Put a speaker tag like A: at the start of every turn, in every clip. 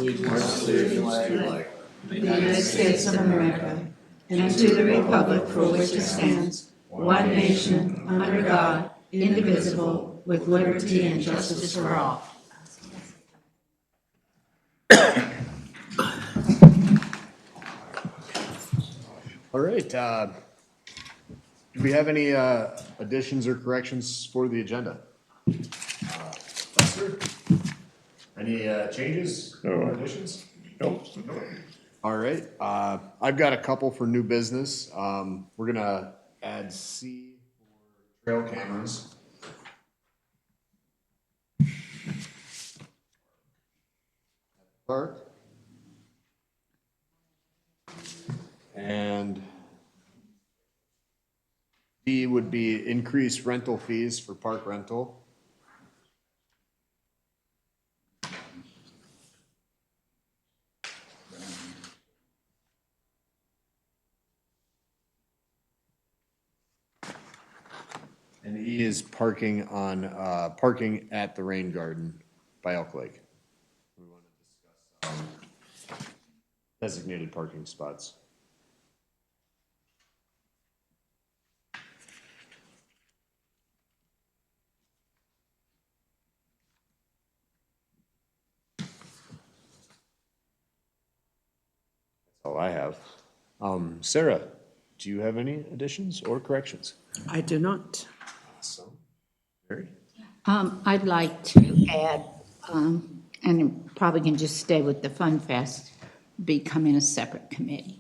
A: allegiance to the flag
B: of the United States of America, and to the republic for which it stands, one nation, under God, indivisible, with liberty and justice for all.
C: All right. Do we have any additions or corrections for the agenda? Lester? Any changes or additions?
A: Nope.
C: All right. I've got a couple for new business. We're gonna add C for trail cameras. Park. And D would be increased rental fees for park rental. And E is parking on, parking at the rain garden by Elk Lake. We want to discuss designated parking spots. That's all I have. Sarah, do you have any additions or corrections?
D: I do not.
C: Awesome. Mary?
E: I'd like to add, and probably can just stay with the Fun Fest, becoming a separate committee.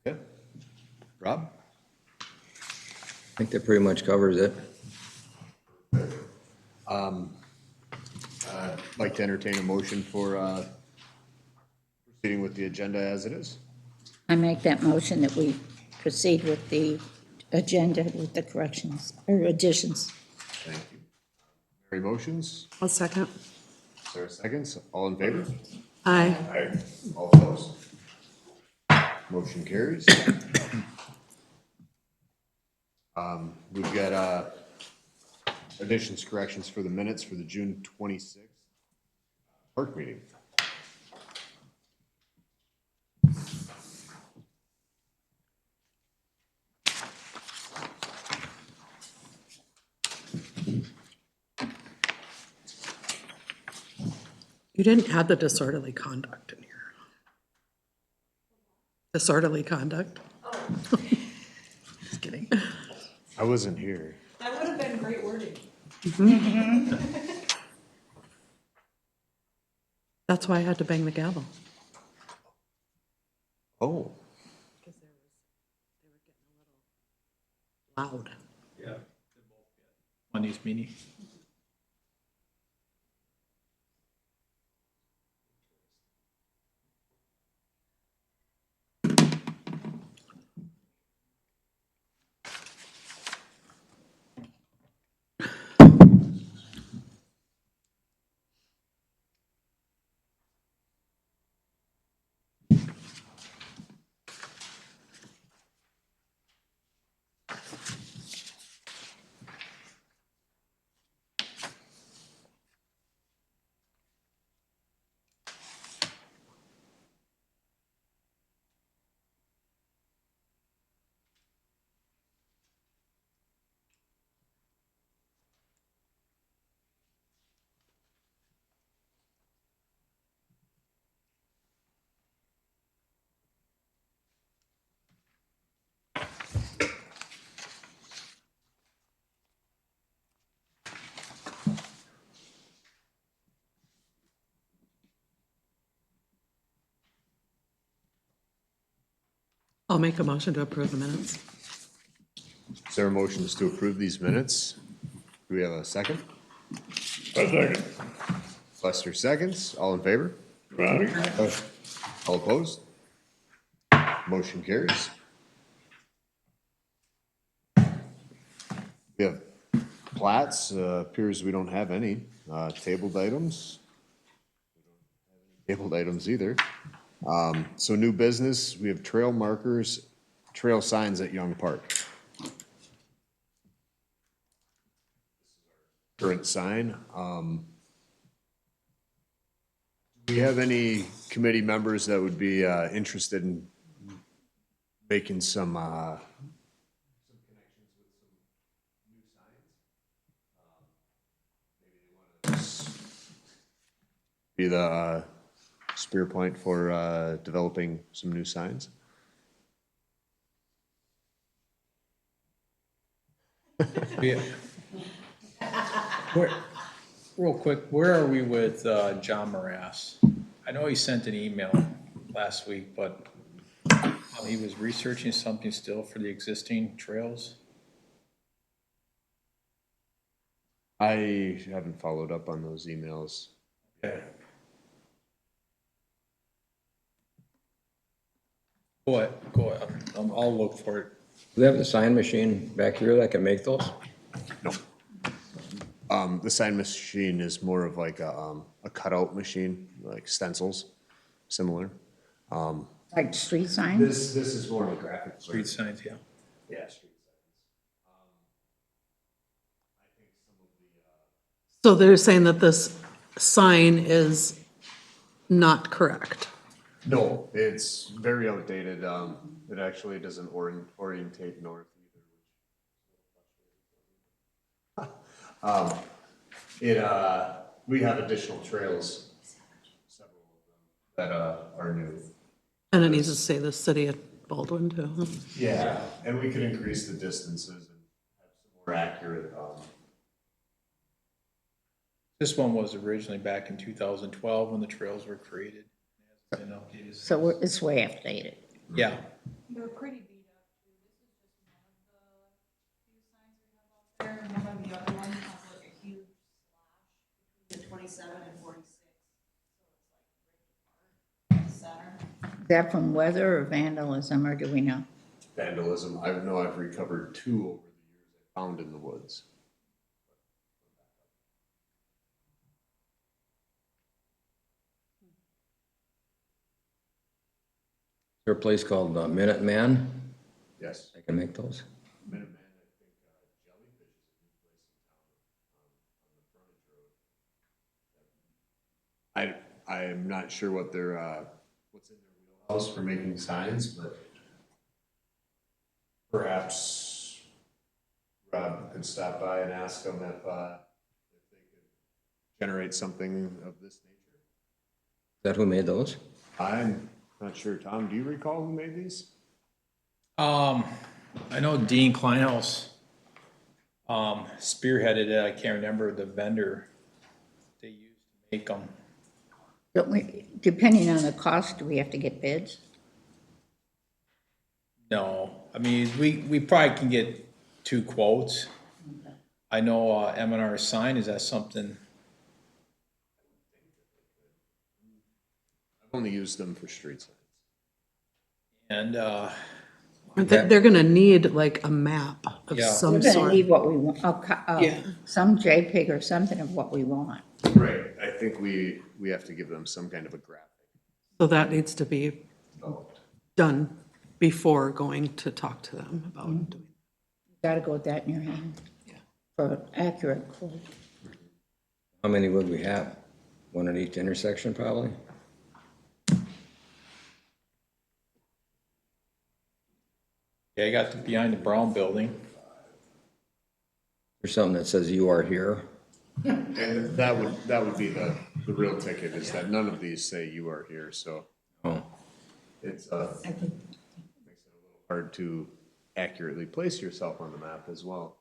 C: Okay. Rob?
F: I think that pretty much covers it.
C: I'd like to entertain a motion for proceeding with the agenda as it is.
E: I make that motion that we proceed with the agenda with the corrections or additions.
C: Thank you. Mary motions,
D: I'll second.
C: Sarah seconds, all in favor?
D: Aye.
C: Aye. All opposed? Motion carries. We've got additions, corrections for the minutes for the June 26th park meeting.
D: You didn't add the disorderly conduct in here. Disorderly conduct? Just kidding.
C: I wasn't here.
G: That would have been great wording.
D: That's why I had to bang the gavel.
C: Oh,
D: Loud.
A: Yeah. Money's meanie.
D: I'll make a motion to approve the minutes.
C: is there a motion to approve these minutes? Do we have a second?
A: A second.
C: Lester seconds, all in favor?
A: Aye.
C: All opposed? Motion carries. We have plats, appears we don't have any, tabled items. Tabled items either. So new business, we have trail markers, trail signs at Young Park. Current sign. Do we have any committee members that would be interested in making some connections with some new signs? Be the spear point for developing some new signs?
A: Yeah. Where, real quick, where are we with John Morass? I know he sent an email last week, but he was researching something still for the existing trails.
C: I haven't followed up on those emails.
A: Okay. Go ahead. I'll look for it.
F: Do we have the sign machine back here that can make those?
C: No. The sign machine is more of like a cutout machine, like stencils, similar.
E: Like street signs?
C: This is more of a graphic.
A: Street signs, yeah.
C: Yeah, street
D: So they're saying that this sign is not correct.
C: No, it's very outdated. It actually doesn't orientate north either. We have additional trails, several of them, that are new.
D: And it needs to say the city of Baldwin too. Huh?
C: Yeah, and we could increase the distances and have some more accurate,
A: This one was originally back in 2012 when the trails were created. It hasn't been updated since.
E: So it's way outdated.
A: Yeah,
G: They're pretty beat up too. This is just one of the few signs we have out there, and one of the other ones has like a huge slash between the 27 and 46. So it's like right apart, the center.
E: Is that from weather or vandalism, or do we know?
C: vandalism. I know I've recovered 2 over the years I found in the woods.
F: Is there a place called Minuteman
C: Yes.
F: that can make those?
C: Minuteman, I think, Jellyfish is a new place in town, on the frontage road. I am not sure what their, what's in their wheelhouse for making signs, but perhaps Rob could stop by and ask them if they could generate something of this nature.
F: Is that who made those?
C: I'm not sure. Tom, do you recall who made these?
A: I know Dean Kleinhaus spearheaded it. I can't remember the vendor they used to make them.
E: Don't we, depending on the cost, do we have to get bids?
A: No, I mean, we probably can get 2 quotes. I know M&R Sign, is that something?
C: I've only used them for street signs.
A: And
D: They're gonna need like a map of
A: Yeah.
D: some
E: We're gonna
D: sort.
E: need what we want,
D: Yeah.
E: some JPEG or something of what we want.
C: Right. I think we have to give them some kind of a graphic.
D: So that needs to be
C: developed.
D: done before going to talk to them about doing.
E: Gotta go with that in your hand. For an accurate quote.
F: How many would we have? 1 at each intersection, probably?
A: yeah, I got behind the Brown Building.
F: Or something that says you are here?
C: And that would be the real ticket, is that none of these say you are here, so
F: Oh,
C: it's, makes it a little hard to accurately place yourself on the map as well.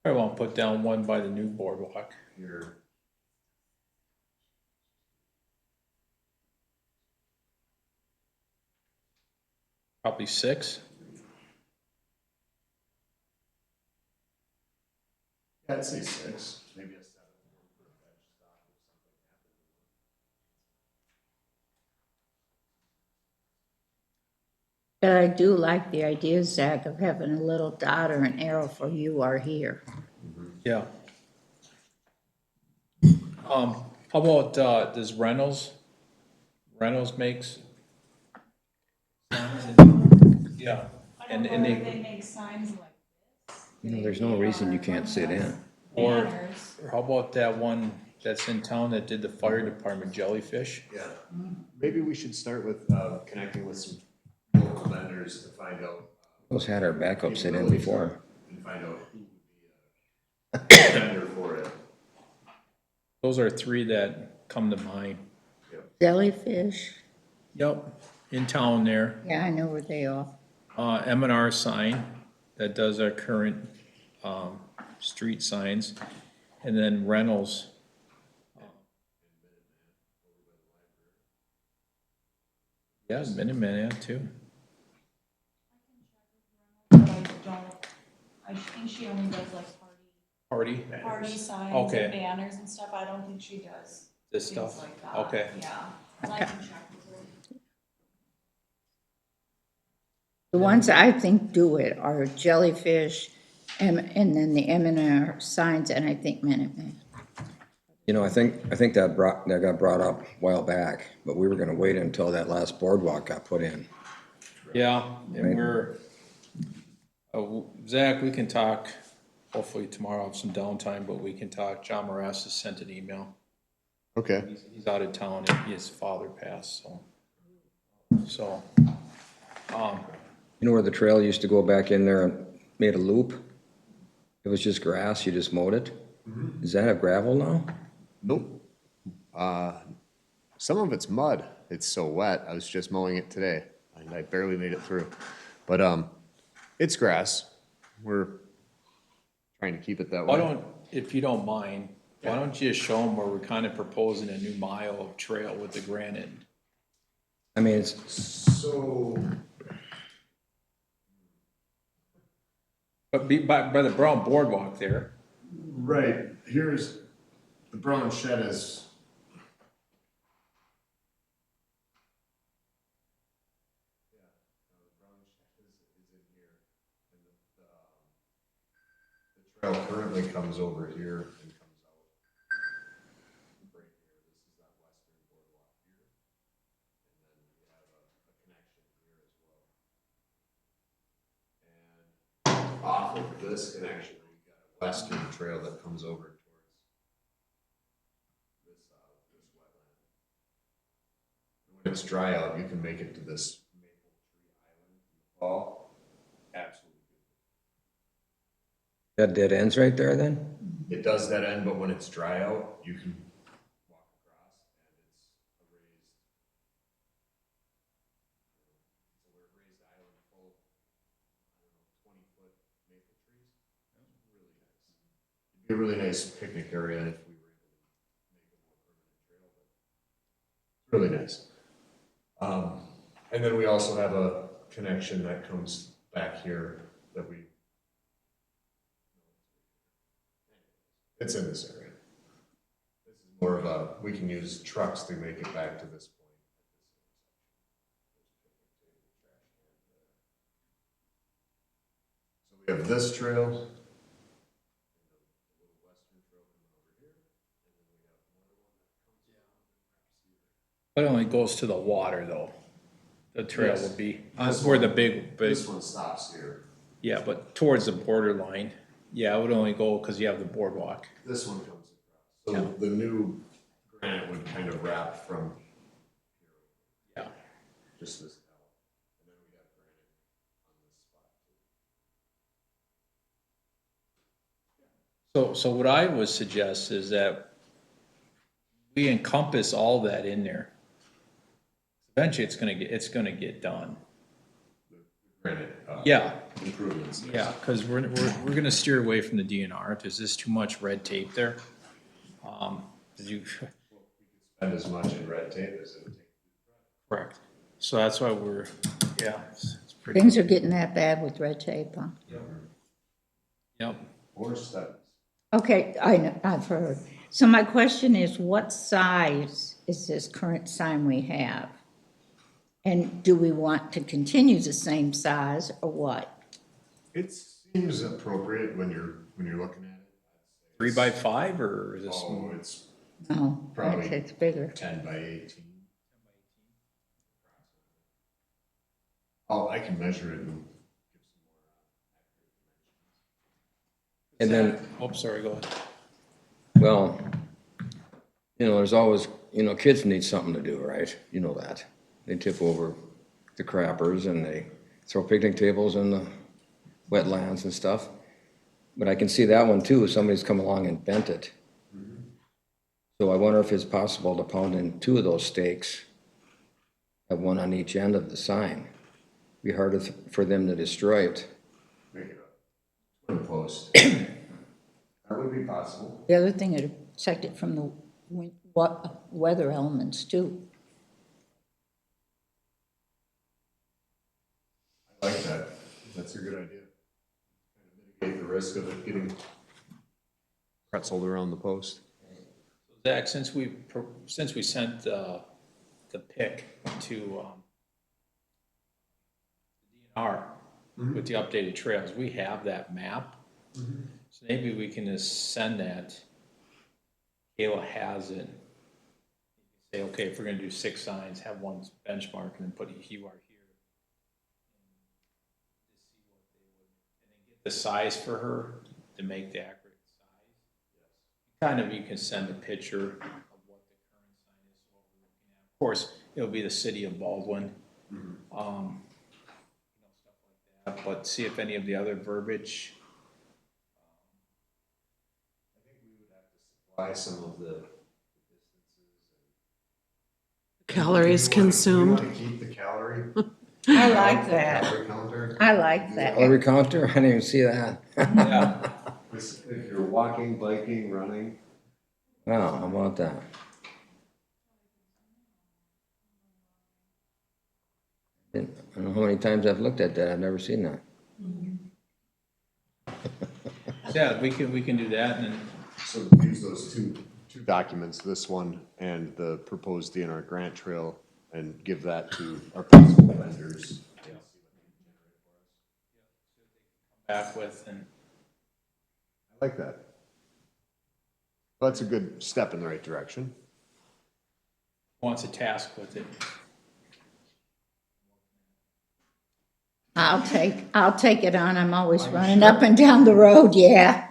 A: I want to put down one by the new boardwalk.
C: Here,
A: Probably 6.
C: I'd say 6, maybe a 7.
E: But I do like the idea, Zach, of having a little dot or an arrow for you are here.
A: Yeah. How about, does Reynolds makes? Yeah,
G: I
A: and,
G: don't
A: and
G: know if
A: they,
G: they make signs like this.
F: You know, there's no reason you can't sit in.
A: or,
G: Banners.
A: or how about that one that's in town that did the fire department, Jellyfish?
C: Yeah. Maybe we should start with connecting with some local vendors to find out.
F: Those had our backup sit in before.
C: And find out who would be a vendor for it.
A: Those are 3 that come to mind.
E: Jellyfish,
A: Yep, in town there.
E: yeah, I know where they are.
A: M&R sign that does our current, street signs. And then Reynolds. Yeah, Minuteman, yeah, too.
G: But I think she only does like party signs
A: Okay.
G: and banners and stuff. I don't think she does
A: This
G: things
A: stuff,
G: like that.
A: okay.
G: Yeah, and I can check with her.
E: The ones I think do it are Jellyfish, and then the M&R signs, and I think Minuteman.
F: You know, I think that got brought up a while back, but we were gonna wait until that last boardwalk got put in.
A: Yeah, and
F: Right.
A: we're, Zach, we can talk, hopefully tomorrow, have some downtime, but we can talk. John Morass has sent an email.
C: Okay.
A: He's out of town and his father passed, so.
F: You know where the trail used to go back in there and made a loop? It was just grass, you just mowed it? Does that have gravel now?
C: Nope. Some of it's mud. It's so wet. I was just mowing it today and I barely made it through. But it's grass. We're trying to keep it that
A: Why
C: way.
A: don't, if you don't mind, why don't you just show them where we're kind of proposing a new mile of trail with the granite?
F: I mean, it's,
C: So
A: But by the Brown Boardwalk there,
C: right, here's the brown shed is. The trail currently comes over here and comes out right here. This is that western boardwalk here. And then we have a connection here as well. And off of this connection, we've got a western trail that comes over towards this wetland. And when it's dry out, you can make it to this maple tree island in the fall. Absolutely.
F: that dead ends right there then?
C: It does that end, but when it's dry out, you can walk across and it's a raised island full of, 20-foot maple trees. Really nice. It'd be a really nice picnic area if we were able to make a more permanent trail, but it's really nice. And then we also have a connection that comes back here that it's in this area. This is more of a, we can use trucks to make it back to this point. So we have this trail.
A: but it only goes to the water though. The trail
C: Yes.
A: will be,
C: This
A: where
C: one-
A: the big,
C: This one stops here.
A: yeah, but towards the borderline. Yeah, it would only go because you have the boardwalk.
C: This one comes across. So the new granite would kind of wrap from
A: Yeah.
C: just this L. And then we have granite on this spot too.
A: So what I would suggest is that we encompass all that in there. Eventually, it's gonna get done.
C: Granite,
A: Yeah,
C: improvements.
A: yeah, because we're gonna steer away from the DNR. There's just too much red tape there. Did you,
C: Spend as much in red tape as it would take.
A: correct. So that's why it's pretty,
E: Things are getting that bad with red tape, huh?
A: yep.
C: Or studies.
E: Okay, I know, I've heard. So my question is, what size is this current sign we have? And do we want to continue the same size or what?
C: It seems appropriate when you're looking at it.
A: 3x5 or is this?
C: Oh, it's
E: No,
C: Probably-
E: it's bigger.
C: 10 by 18. I can measure it and give some more.
F: And then,
A: Oh, sorry, go ahead.
F: well, there's always, kids need something to do, right? You know that. They tip over the crappers and they throw picnic tables in the wetlands and stuff. But I can see that one too, somebody's come along and bent it. So I wonder if it's possible to pound in 2 of those stakes, have one on each end of the sign. Be harder for them to destroy it.
C: Make it a twin post. That would be possible.
E: The other thing, it'd protect it from the weather elements too.
C: I like that. That's a good idea. Kind of mitigate the risk of it getting pretzeled around the post.
A: Zach, since we sent the pic to DNR with the updated trails, we have that map. So maybe we can just send that. Kayla has it. Say, okay, if we're gonna do 6 signs, have one benchmark and then put you are here. And then get the size for her to make the accurate size. Kind of, you can send a picture of what the current sign is, what we're looking at. Of course, it'll be the city of Baldwin. Stuff like that, but see if any of the other verbiage.
C: Buy some of the
D: Calories
C: Do you
D: consumed.
C: want to keep the calorie?
E: I like that.
C: Calorie counter?
E: I like that.
F: Calorie counter, I didn't even see that.
A: Yeah.
C: If you're walking, biking, running.
F: Wow, how about that? I don't know how many times I've looked at that, I've never seen that.
A: Yeah, we can do that and then.
C: So use those two documents, this one and the proposed DNR grant trail, and give that to our principal vendors.
A: Back with and
C: I like that. Well, that's a good step in the right direction.
A: wants a task with it.
E: I'll take it on. I'm always running up and down the road, yeah.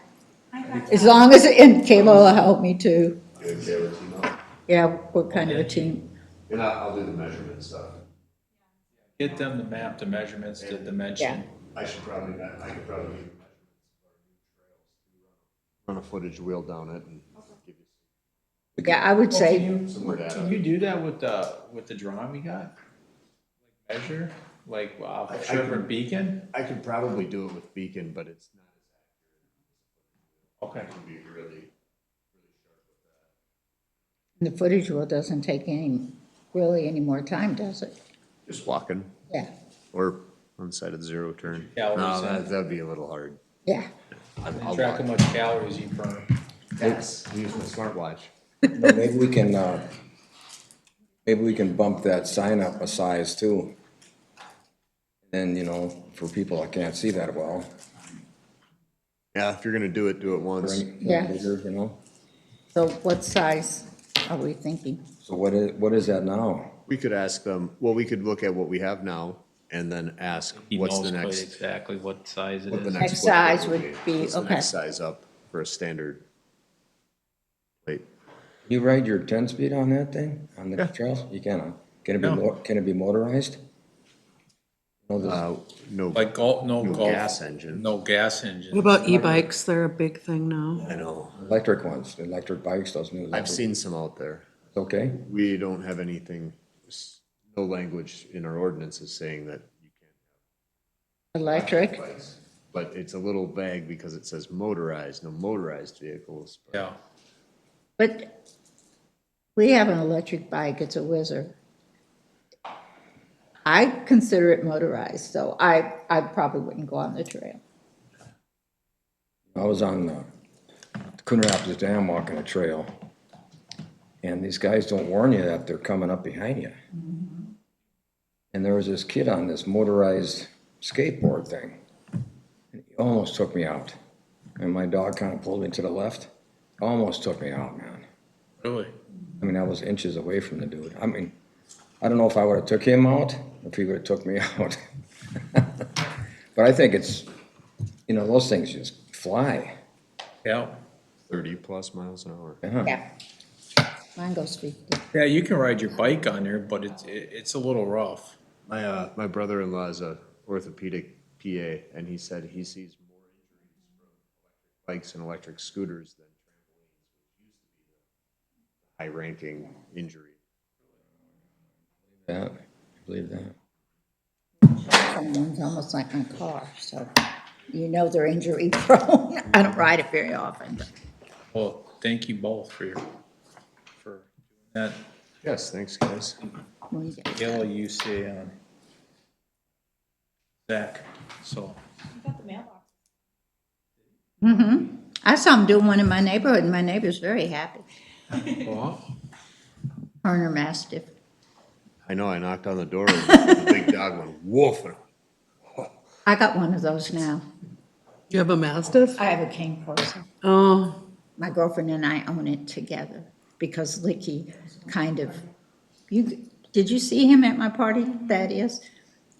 E: As long as, and Kayla will help me too.
C: Good, they have a team up.
E: Yeah, we're kind of a team.
C: And I'll do the measurement stuff.
A: Get them the map, the measurements, the dimension.
C: I could probably do the measurements of our new trails. Run a footage wheel down it and give you
E: Yeah, I would say,
C: some more data.
A: Can you do that with the drawing we got? Like measure, like
C: I
A: Sugar
C: can-
A: Beacon?
C: I could probably do it with Beacon, but it's not
A: Okay.
C: as accurate. It can be really
E: the footage wheel doesn't take really any more time, does it?
C: just walking
E: Yeah,
C: or on the side of the zero turn.
A: Calories
C: No,
A: in.
C: that'd be a little hard.
E: yeah.
C: I'll
A: Track
C: walk.
A: how much calories you burn.
C: Yes, use my smartwatch.
F: Maybe we can bump that sign up a size too. And, for people that can't see that well.
C: Yeah, if you're gonna do it once.
F: bring it
E: Yeah.
F: bigger.
E: So what size are we thinking?
F: So what is that now?
C: We could ask them, well, we could look at what we have now and then ask
A: He
C: what's
A: knows
C: the
A: quite
C: next,
A: exactly what size it
C: what the
A: is.
C: next.
E: Next size
C: footprint
E: would be,
C: What's the
E: okay.
C: next size up for a standard plate.
F: You ride your 10-speed on that thing, on the trails? You can, huh? Can it be motorized? No,
C: No,
A: Like golf, no
C: no
A: golf.
C: gas engine.
A: No gas engine.
D: What about e-bikes? They're a big thing now.
C: I know.
F: electric ones, the electric bikes, those new
C: I've
F: electric.
C: seen some out there.
F: Okay,
C: We don't have anything, no language in our ordinances saying that you can't
E: Electric?
C: have bikes. But it's a little vague because it says motorized, no motorized vehicles. But
A: Yeah.
E: But we have an electric bike, it's a Whizzer. I consider it motorized, so I probably wouldn't go on the trail.
F: I was on Coon Rapids Dam walking a trail. And these guys don't warn you that they're coming up behind you. And there was this kid on this motorized skateboard thing. He almost took me out. And my dog kind of pulled me to the left. Almost took me out, man.
A: Really?
F: I mean, I was inches away from the dude. I mean, I don't know if I would have took him out, if he would have took me out. But I think it's, you know, those things just fly.
A: Yeah.
C: 30+ miles an hour.
F: Yeah.
E: Yeah. Mine goes 50.
A: Yeah, you can ride your bike on there, but it's a little rough.
C: My brother-in-law is a orthopedic PA, and he said he sees more injuries from electric bikes and electric scooters than trampolines, which used to be the high-ranking injury.
F: Yeah, I believe that.
E: Someone's almost like my car, so you know they're injury prone. I don't ride it very often, but
A: Well, thank you both for doing that.
C: Yes, thanks, guys.
E: when you get.
A: Gail, you say, Zach, so.
G: You got the mailbox.
E: Mm-hmm. I saw him doing one in my neighborhood, and my neighbor's very happy. Turner Mastiff.
C: I know, I knocked on the door, and the big dog went woof. And
E: I got one of those now.
D: You have a Mastiff?
E: I have a King Corso.
D: Oh,
E: My girlfriend and I own it together because Licky kind of, did you see him at my party, Thaddeus?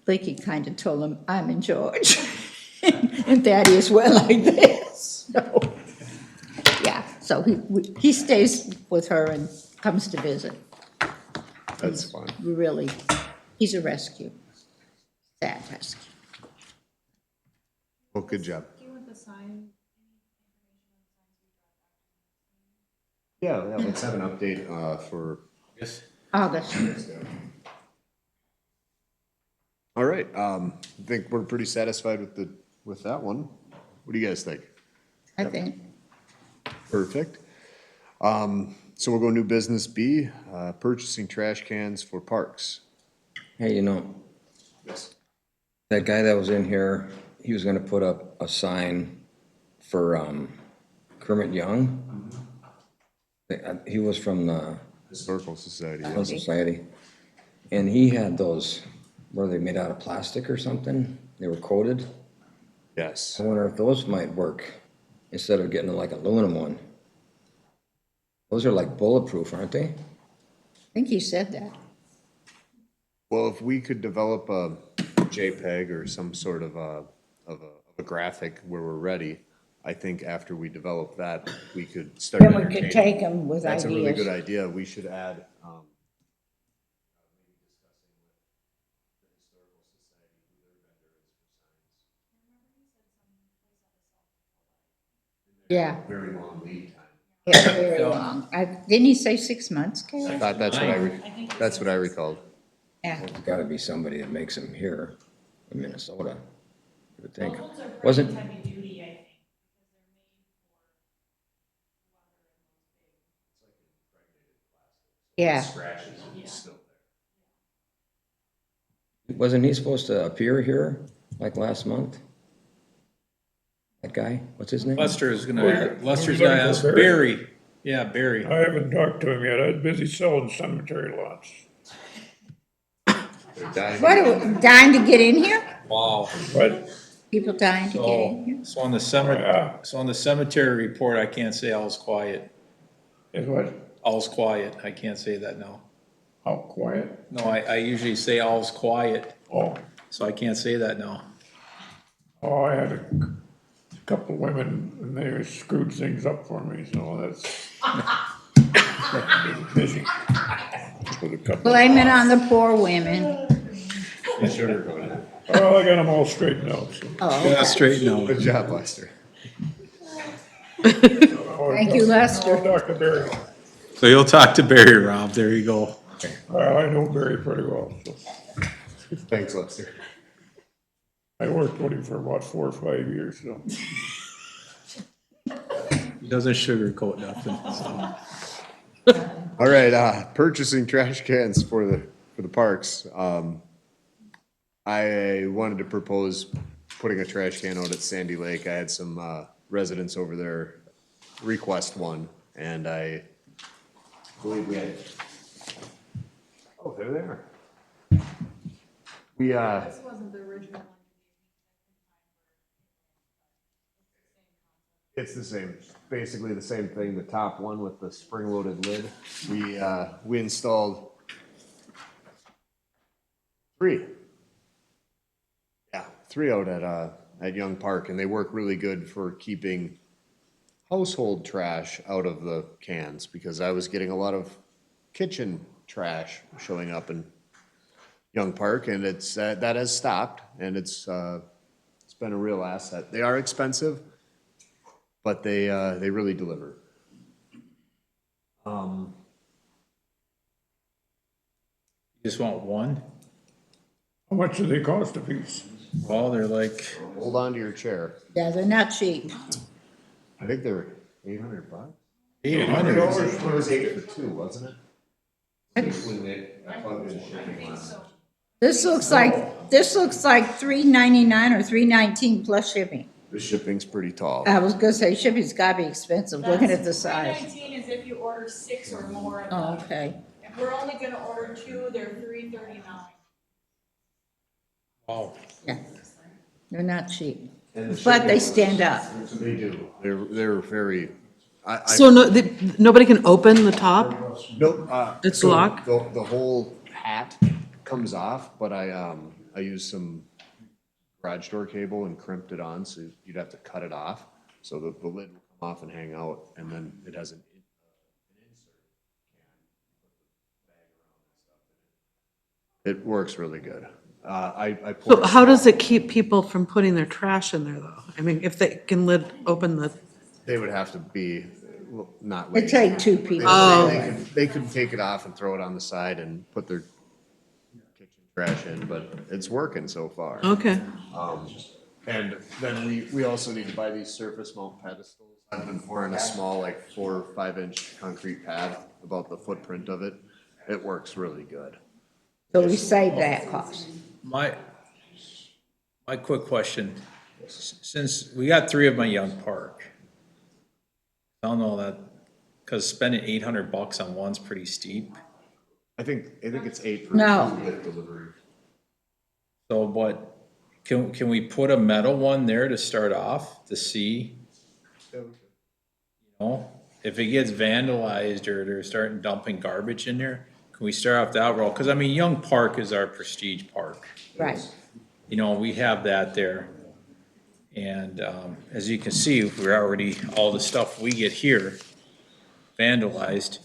E: Licky kind of told him, I'm in George. And Thaddeus went like this. So, yeah, so he stays with her and comes to visit.
C: That's fun.
E: Really, he's a rescue. Sad rescue.
C: Well, good job.
G: Do you want the sign?
C: Yeah, let's have an update for.
A: Yes.
E: August.
C: All right, I think we're pretty satisfied with that one. What do you guys think?
E: I think.
C: Perfect. So we'll go new business B, purchasing trash cans for parks.
F: Hey, you know,
C: Yes.
F: that guy that was in here, he was gonna put up a sign for, Kermit Young. He was from the
C: Historical Society,
F: Historical
C: yes.
F: Society. And he had those, were they made out of plastic or something? They were coated.
C: Yes.
F: I wonder if those might work instead of getting like aluminum one. Those are like bulletproof, aren't they?
E: I think he said that.
C: Well, if we could develop a JPEG or some sort of a graphic where we're ready, I think after we develop that, we could start.
E: Then we could
C: entertaining.
E: take him with
C: That's a really good
E: ideas.
C: idea. We should add,
E: Yeah,
C: very long lead time.
E: yeah, very long. Didn't he say 6 months,
C: I
E: Kayla?
C: thought that's what I recalled.
E: Yeah.
F: There's gotta be somebody that makes them here in Minnesota, I would think.
G: Those are pretty
F: Wasn't,
G: heavy duty, I think,
E: Yeah,
F: wasn't he supposed to appear here like last month? That guy, what's his name?
A: Lester's
H: Well,
A: gonna,
H: you-
A: Lester's
H: you're
A: gonna
H: looking
A: ask
H: for
A: Barry. Yeah, Barry.
H: I haven't talked to him yet. I was busy selling cemetery lots.
E: what, dying to get in here?
A: Wow.
H: But,
E: People dying to get in
A: So,
E: here?
A: so on the cemetery,
H: yeah,
A: so on the cemetery report, I can't say all's quiet.
H: is what,
A: All's quiet. I can't say that now.
H: how quiet?
A: No, I usually say all's quiet,
H: Oh,
A: so I can't say that now.
H: oh, I had a couple women and they screwed things up for me, so that's. Busy. With a couple.
E: Blame it on the poor women.
H: Well, I got them all straightened out, so.
E: Oh,
A: straighten out.
C: Good job, Lester.
E: thank you, Lester.
H: I'll talk to Barry.
A: So you'll talk to Barry, Rob. There you go.
H: Well, I know Barry pretty well, so.
C: Thanks, Lester.
H: I worked with him for about 4 or 5 years, so.
A: He doesn't sugarcoat nothing, so.
C: All right, purchasing trash cans for the parks. I wanted to propose putting a trash can out at Sandy Lake. I had some residents over there request one, and I believe we had. Oh, there they are. We,
G: This wasn't the original one.
C: it's the same, basically the same thing, the top one with the spring-loaded lid. We installed three. Yeah, three out at Young Park, and they work really good for keeping household trash out of the cans, because I was getting a lot of kitchen trash showing up in Young Park, and it's, that has stopped, and it's been a real asset. They are expensive, but they really deliver.
A: You just want one?
H: How much do they cost a piece?
A: Well, they're like,
C: Hold on to your chair.
E: Yeah, they're not cheap.
C: I think they're $800.
H: $800.
C: It was 8 for 2, wasn't it?
E: This looks like $3.99 or $3.19 plus shipping.
C: The shipping's pretty tall.
E: I was gonna say shipping's gotta be expensive, looking at the size.
G: $3.19 is if you order 6 or more.
E: Oh, okay.
G: If we're only gonna order 2, they're $3.39.
A: wow.
E: Yeah, they're not cheap, but they stand up.
C: They do. They're very.
D: So nobody can open the top?
C: Nope.
D: It's
C: so
D: locked?
C: The whole hat comes off, but I used some garage door cable and crimped it on, so you'd have to cut it off. So the lid will come off and hang out, and then it has an insert can. It works really good. I poured
D: So how does it keep people from putting their trash in there, though? I mean, if they can open the,
C: They would have to be not.
E: It
C: lazy.
E: take two people.
C: They could take it off and throw it on the side and put their kitchen trash in, but it's working so far.
D: okay.
C: And then we also need to buy these surface mount pedestals. I've been pouring a small, like 4 or 5 inch concrete pad, about the footprint of it. It works really good.
E: So we save that cost.
A: My quick question, since we got 3 of my Young Park, I don't know that, because spending $800 on one's pretty steep.
C: I think it's 8 for
E: No.
C: with delivery.
A: So, but can we put a metal one there to start off to see, you know, if it gets vandalized or they're starting dumping garbage in there? Can we start off that road? Because I mean, Young Park is our prestige park.
E: Right.
A: You know, we have that there. And as you can see, we're already, all the stuff we get here vandalized.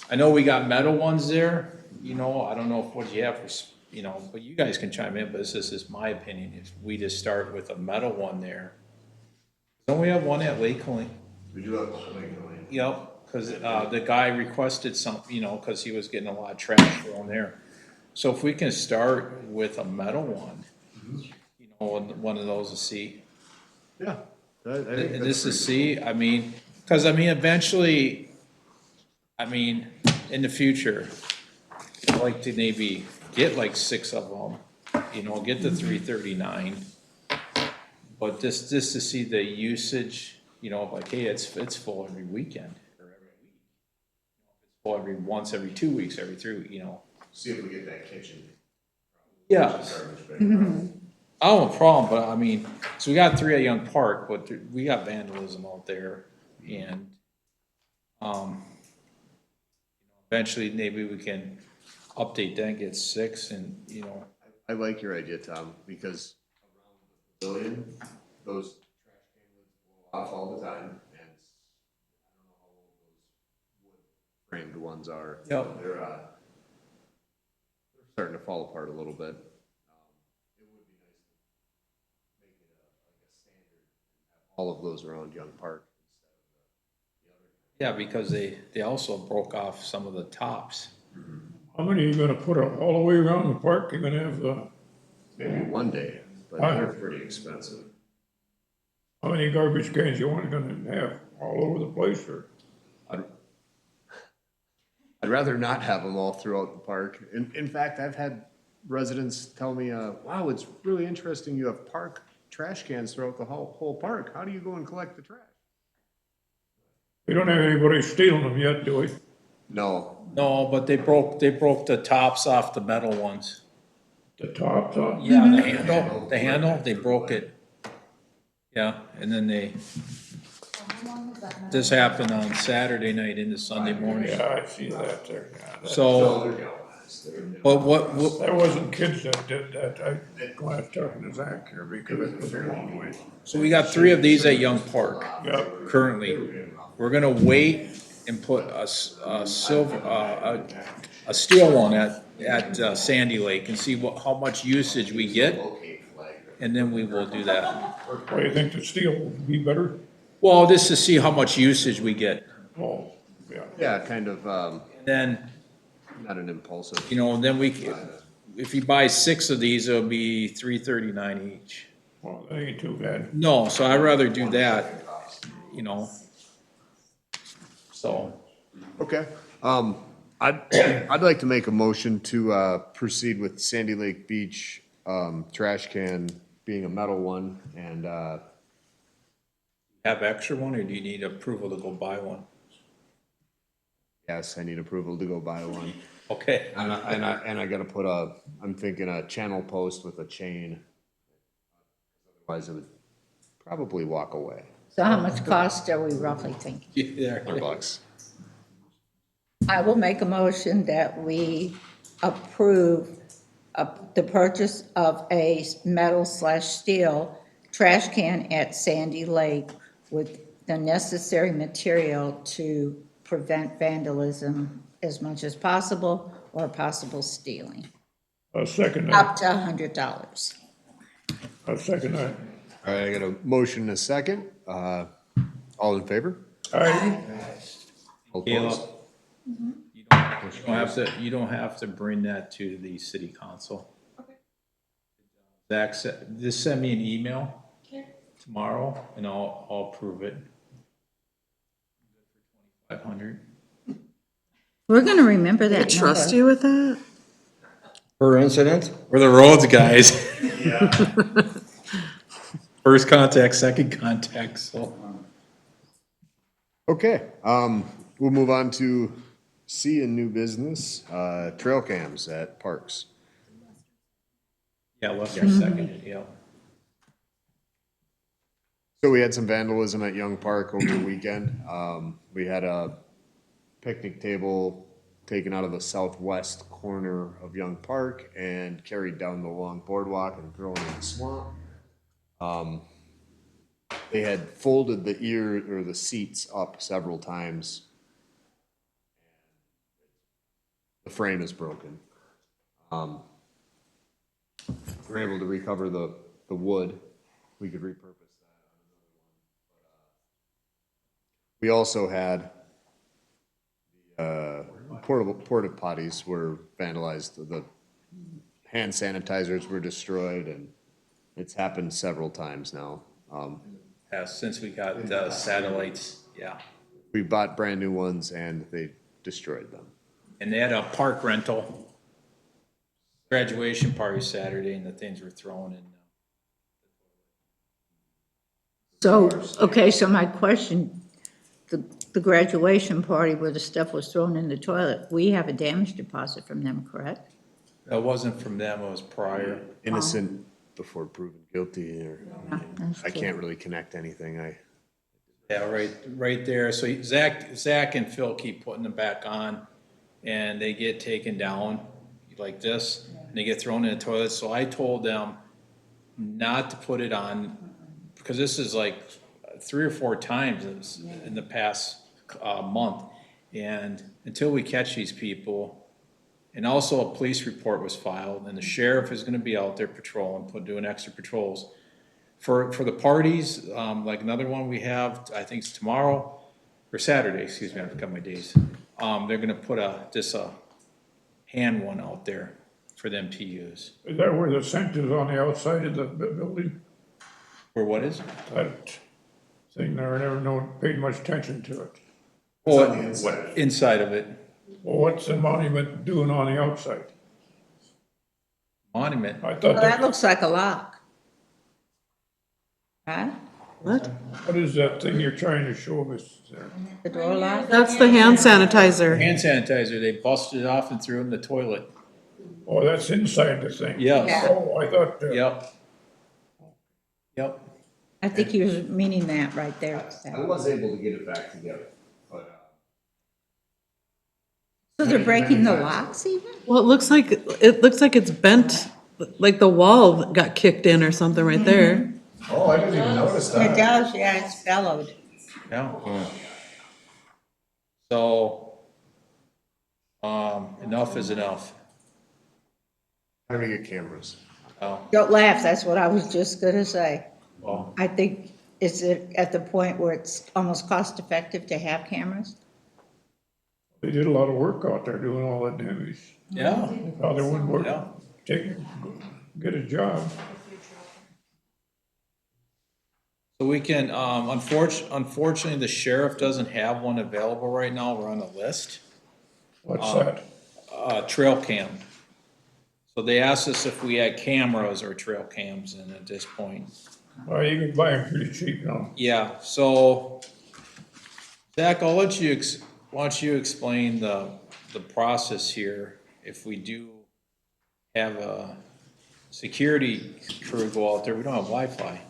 A: I know we got metal ones there, you know, I don't know if what you have for, you know, but you guys can chime in, but this is my opinion, if we just start with a metal one there. Don't we have one at Lake Helene?
C: We do have one Lake Helene.
A: Yep, because the guy requested some, you know, because he was getting a lot of trash thrown there. So if we can start with a metal one, you know, one of those to see.
C: Yeah. I think
A: And
C: that's
A: this to
C: pretty
A: see, I mean, because I mean, eventually, I mean, in the future, I'd like to maybe get like 6 of them, you know, get the 339. But just to see the usage, you know, like, hey, it's full every weekend or every week. It's full every 2 weeks, every 3, you know.
C: See if we get that kitchen.
A: Yeah.
C: Garbage bag.
A: I don't have a problem, but I mean, so we got 3 at Young Park, but we got vandalism out there and, eventually maybe we can update that and get 6 and, you know.
C: I like your idea, Tom, because around the pavilion, those trash can lids blow off all the time, and I don't know how old those wood framed ones are.
A: Yep.
C: They're starting to fall apart a little bit. It would be nice to make it like a standard, and have all of those around Young Park instead of the other.
A: Yeah, because they also broke off some of the tops.
H: How many are you gonna put all the way around the park? You're gonna have
C: Maybe one day, but
H: Wow.
C: they're pretty expensive.
H: how many garbage cans you want gonna have all over the place, or?
C: I'd rather not have them all throughout the park. In fact, I've had residents tell me, wow, it's really interesting you have park trash cans throughout the whole park. How do you go and collect the trash?
H: We don't have anybody stealing them yet, do we?
C: No.
A: No, but they broke the tops off the metal ones.
H: The tops on?
A: Yeah, the handle, they broke it. Yeah, and then this happened on Saturday night into Sunday morning.
H: Yeah, I see that there. Yeah,
A: So, but what,
H: That wasn't kids that did that. I was talking to Zach here because it was a long way.
A: so we got 3 of these at Young Park
H: Yeah,
A: currently. We're gonna wait and put a silver, a steel one at Sandy Lake and see how much usage we get. And then we will do that.
H: why do you think the steel would be better?
A: Well, just to see how much usage we get.
H: Oh, yeah.
C: Yeah, kind of,
A: Then,
C: not an impulsive.
A: you know, then if you buy 6 of these, it'll be $339 each.
H: Well, that ain't too bad.
A: No, so I'd rather do that, you know. So,
C: Okay. I'd like to make a motion to, proceed with Sandy Lake Beach, trash can being a metal one and,
A: have extra one, or do you need approval to go buy one?
C: yes, I need approval to go buy one.
A: Okay,
C: And I gotta put I'm thinking a channel post with a chain. Otherwise it would probably walk away.
E: So how much cost are we roughly thinking?
A: yeah,
C: $100.
E: I will make a motion that we approve of the purchase of a metal/steel trash can at Sandy Lake with the necessary material to prevent vandalism as much as possible or possible stealing,
H: I'll second that.
E: up to $100.
H: I'll second that.
C: All right, I got a motion and a second. All in favor?
H: Aye.
C: All
A: Caleb,
C: opposed?
A: you don't have to bring that to the city council. Zach said, just send me an email tomorrow and I'll approve it. 500.
E: We're gonna remember that
D: I trust
E: number.
D: you with that?
F: Per incident?
A: We're the roads guys. First contact, second contact, so.
C: Okay, we'll move on to C and new business, trail cams at parks.
A: Yeah, Lester seconded, yeah.
C: So we had some vandalism at Young Park over the weekend. We had a picnic table taken out of the southwest corner of Young Park and carried down the long boardwalk and thrown in the swamp. They had folded the seats up several times. The frame is broken. We're able to recover the wood. We could repurpose that. We also had porta potties were vandalized. The hand sanitizers were destroyed, and it's happened several times now.
A: Yeah, since we got satellites, yeah.
C: We bought brand new ones, and they destroyed them.
A: And they had a park rental graduation party Saturday and the things were thrown in.
E: So, okay, so my question, the graduation party where the stuff was thrown in the toilet, we have a damage deposit from them, correct?
A: That wasn't from them, it was prior.
C: Innocent before proven guilty, or
E: That's
C: I
E: true.
C: can't really connect anything.
A: Yeah, right there. So Zach and Phil keep putting them back on and they get taken down like this and they get thrown in the toilet. So I told them not to put it on because this is like 3 or 4 times in the past month. And until we catch these people, and also a police report was filed and the sheriff is gonna be out there patrolling, doing extra patrols. For the parties, like another one we have, I think it's tomorrow, or Saturday, excuse me, I forgot my days. They're gonna put just a hand one out there for them to use.
H: Is that where the scent is on the outside of the building?
A: Or what is?
H: That thing there, I never paid much attention to it.
A: What, inside of it,
H: Well, what's the monument doing on the outside?
A: monument.
H: I thought
E: Well, that
H: that,
E: looks like a lock. Huh?
D: What?
H: What is that thing you're trying to show us there?
E: The door lock?
D: That's the hand sanitizer.
A: Hand sanitizer, they busted it off and threw it in the toilet.
H: Oh, that's inside the thing?
A: Yes.
E: Yeah.
H: Oh, I thought,
A: Yep. Yep.
E: I think he was meaning that right there.
C: I was able to get it back together, but,
E: So they're breaking the locks even?
D: Well, it looks like it's bent, like the wall got kicked in or something right there.
C: oh, I didn't even notice
E: It does, yeah, it's bellowed.
A: Yeah. So, enough is enough.
C: Time to get cameras.
A: Oh,
E: Don't laugh, that's what I was just gonna say.
A: well,
E: I think, is it at the point where it's almost cost effective to have cameras?
H: they did a lot of work out there doing all that damage.
A: yeah,
H: How they wouldn't work,
A: yeah.
H: get a job.
A: So we can, unfortunately, the sheriff doesn't have one available right now. We're on the list.
H: What's that?
A: Trail cam. So they asked us if we had cameras or trail cams in at this point.
H: Well, you can buy them pretty cheap now.
A: Yeah, so Zach, I'll let you, why don't you explain the process here if we do have a security crew go out there, we don't have Wi-Fi,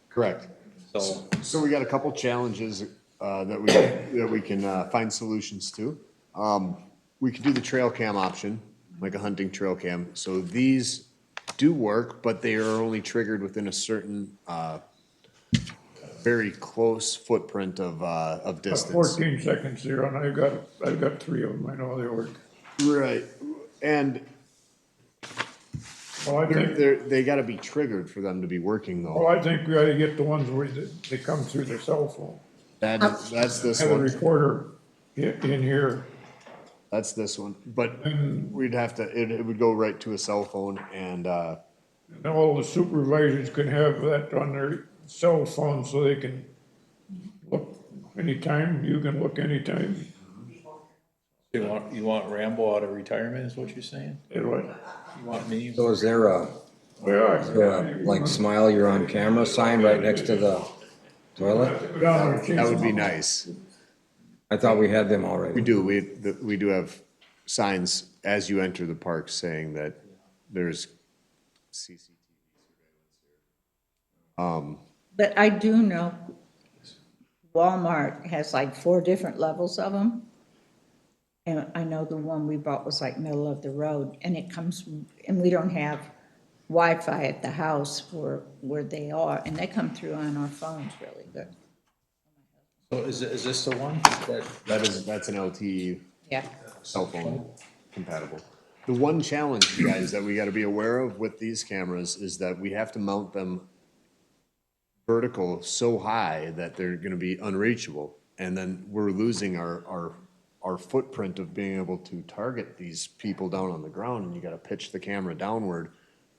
C: Correct.
A: so,
C: So we got a couple challenges that we can find solutions to. We could do the trail cam option, like a hunting trail cam. So these do work, but they are only triggered within a certain very close footprint of distance.
H: 14 seconds there, and I've got 3 of them, I know they work.
C: Right, and
H: Well, I think,
C: they got to be triggered for them to be working
H: well,
C: though.
H: I think we ought to get the ones where they come through the cell phone.
C: That's this
H: Have a
C: one.
H: recorder in here,
C: That's this one. But
H: and
C: we'd have to. It would go right to a cell phone, and
H: all the supervisors can have that on their cell phone so they can look anytime, you can look anytime.
A: you want Rambo out of retirement is what you're saying?
H: Anyway,
A: You want me?
F: So is there a, like, smile, you're on camera sign right next to the toilet?
C: that would be nice.
F: I thought we had them
C: We
F: already.
C: do. We do have signs as you enter the park saying that there's CCTV surveillance here.
E: But I do know Walmart has like 4 different levels of them. And I know the one we bought was like middle of the road, and it comes, and we don't have Wi-Fi at the house where they are, and they come through on our phones really good.
A: So is this the one?
C: That's an LTE
E: Yeah.
C: cell phone compatible. The one challenge, you guys, that we got to be aware of with these cameras is that we have to mount them vertical so high that they're going to be unreachable, and then we're losing our footprint of being able to target these people down on the ground, and you got to pitch the camera downward,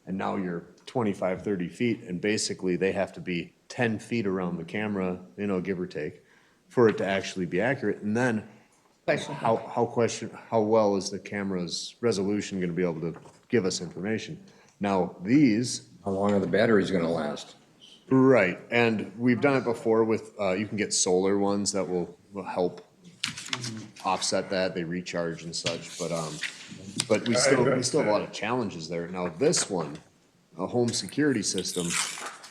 C: and now you're 25, 30 feet, and basically they have to be 10 feet around the camera, give or take, for it to actually be accurate. And then
E: Question.
C: how well is the camera's resolution going to be able to give us information? Now, these,
F: How long are the batteries gonna last?
C: right, and we've done it before with, you can get solar ones that will help offset that, they recharge and such, but we still have a lot of challenges there. Now, this one, a home security system,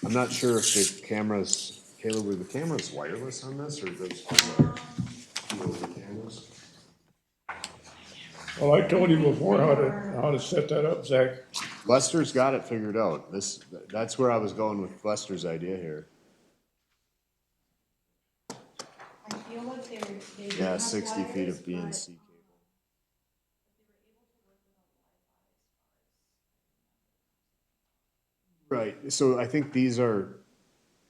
C: I'm not sure if the cameras, Caleb, were the cameras wireless on this, or just cameras?
H: Well, I told you before how to set that up, Zach.
C: Lester's got it figured out. That's where I was going with Lester's idea here.
G: I feel like they. do
C: Yeah,
G: have
C: 60 feet
G: wires,
C: of BNC cable. Right, so I think these are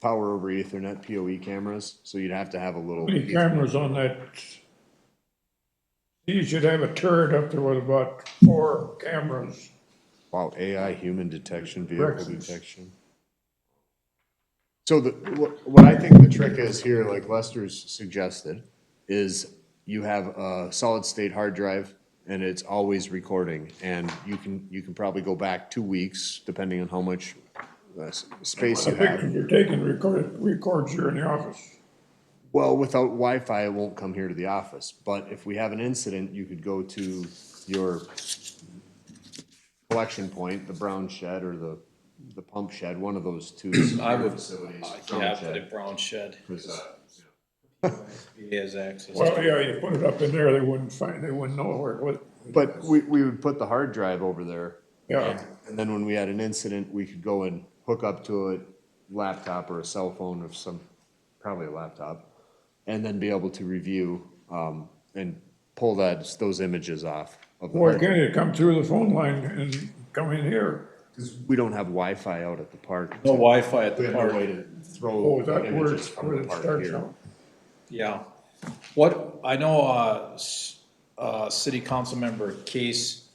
C: power over Ethernet PoE cameras, so you'd have to have a little.
H: How many cameras on that? You should have a turret up there with about 4 cameras.
C: Wow, AI, human detection, vehicle
H: Records.
C: detection. So what I think the trick is here, like Lester's suggested, is you have a solid state hard drive and it's always recording, and you can probably go back 2 weeks, depending on how much space
H: The
C: you have.
H: pictures you're taking records here in the office.
C: Well, without Wi-Fi, it won't come here to the office, but if we have an incident, you could go to your collection point, the brown shed or the pump shed, one of those two
A: I would,
C: facilities.
A: yeah,
C: brown
A: for the
C: shed,
A: brown shed.
C: 'cause,
A: He has access.
H: Well, yeah, you put it up in there, they wouldn't know where it was.
C: But we would put the hard drive over there.
H: Yeah.
C: And then when we had an incident, we could go and hook up to a laptop or a cell phone of some, probably a laptop, and then be able to review, and pull those images off of the
H: Why
C: hard
H: can't
C: drive.
H: you come through the phone line and come in here?
C: We don't have Wi-Fi out at the park.
A: No Wi-Fi at
C: We
A: the
C: have no
A: park.
C: way to throw
H: Oh, is that where
C: images from
H: where
C: the
H: it
C: park
H: starts
C: here.
H: out?
A: Yeah. What, I know, city council member Case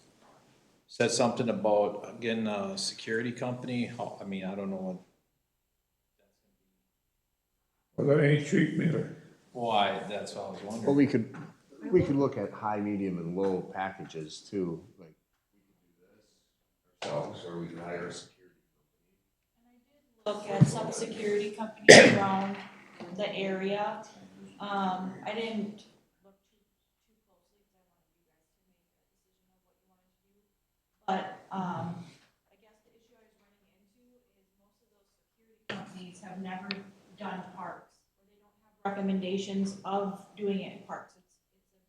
A: said something about getting a security company. I mean, I don't know what,
H: Well, that ain't cheap neither.
A: why, that's what I was
C: But
A: wondering.
C: we could look at high, medium, and low packages too, like, we could do this ourselves, or we could hire a security.
G: Look at some security companies around the area. I didn't look too closely because I wanted you guys to make a decision of what you wanted to do. But, I guess the issue I was running into is most of those security companies have never done parks. Or they don't have recommendations of doing it in parks. It's a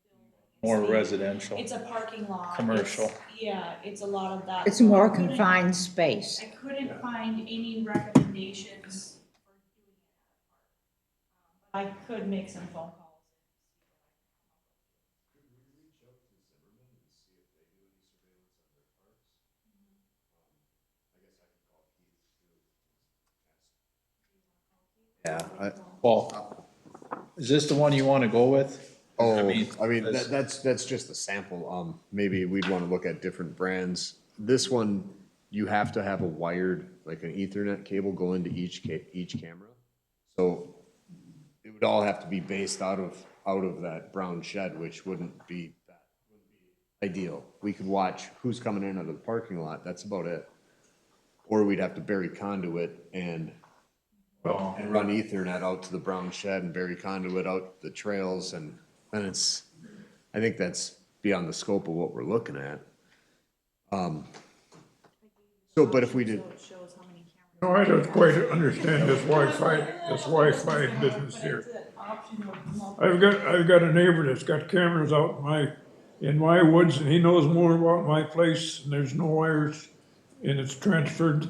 G: building. it's
A: More
G: the-
A: residential.
G: It's a parking lot.
A: Commercial.
G: It's- Yeah, it's a lot of that.
E: It's
G: So I
E: more
G: couldn't-
E: confined space.
G: I couldn't find any recommendations for doing it at a park. I could make some phone calls.
C: Yeah.
A: Well, is this the one you want to go with?
C: I
A: mean,
C: mean,
A: that's-
C: that's just a sample. Maybe we'd want to look at different brands. This one, you have to have a wired, like an Ethernet cable go into each camera. So it would all have to be based out of that brown shed, which wouldn't be ideal. We could watch who's coming in out of the parking lot, that's about it. Or we'd have to bury conduit and run Ethernet out to the brown shed and bury conduit out the trails, and then I think that's beyond the scope of what we're looking at. So, but if we did,
G: So it shows how many cameras.
H: No, I don't quite understand this Wi-Fi business here.
G: It's an option of multiple.
H: I've got a neighbor that's got cameras out in my woods, and he knows more about my place, and there's no wires, and it's transferred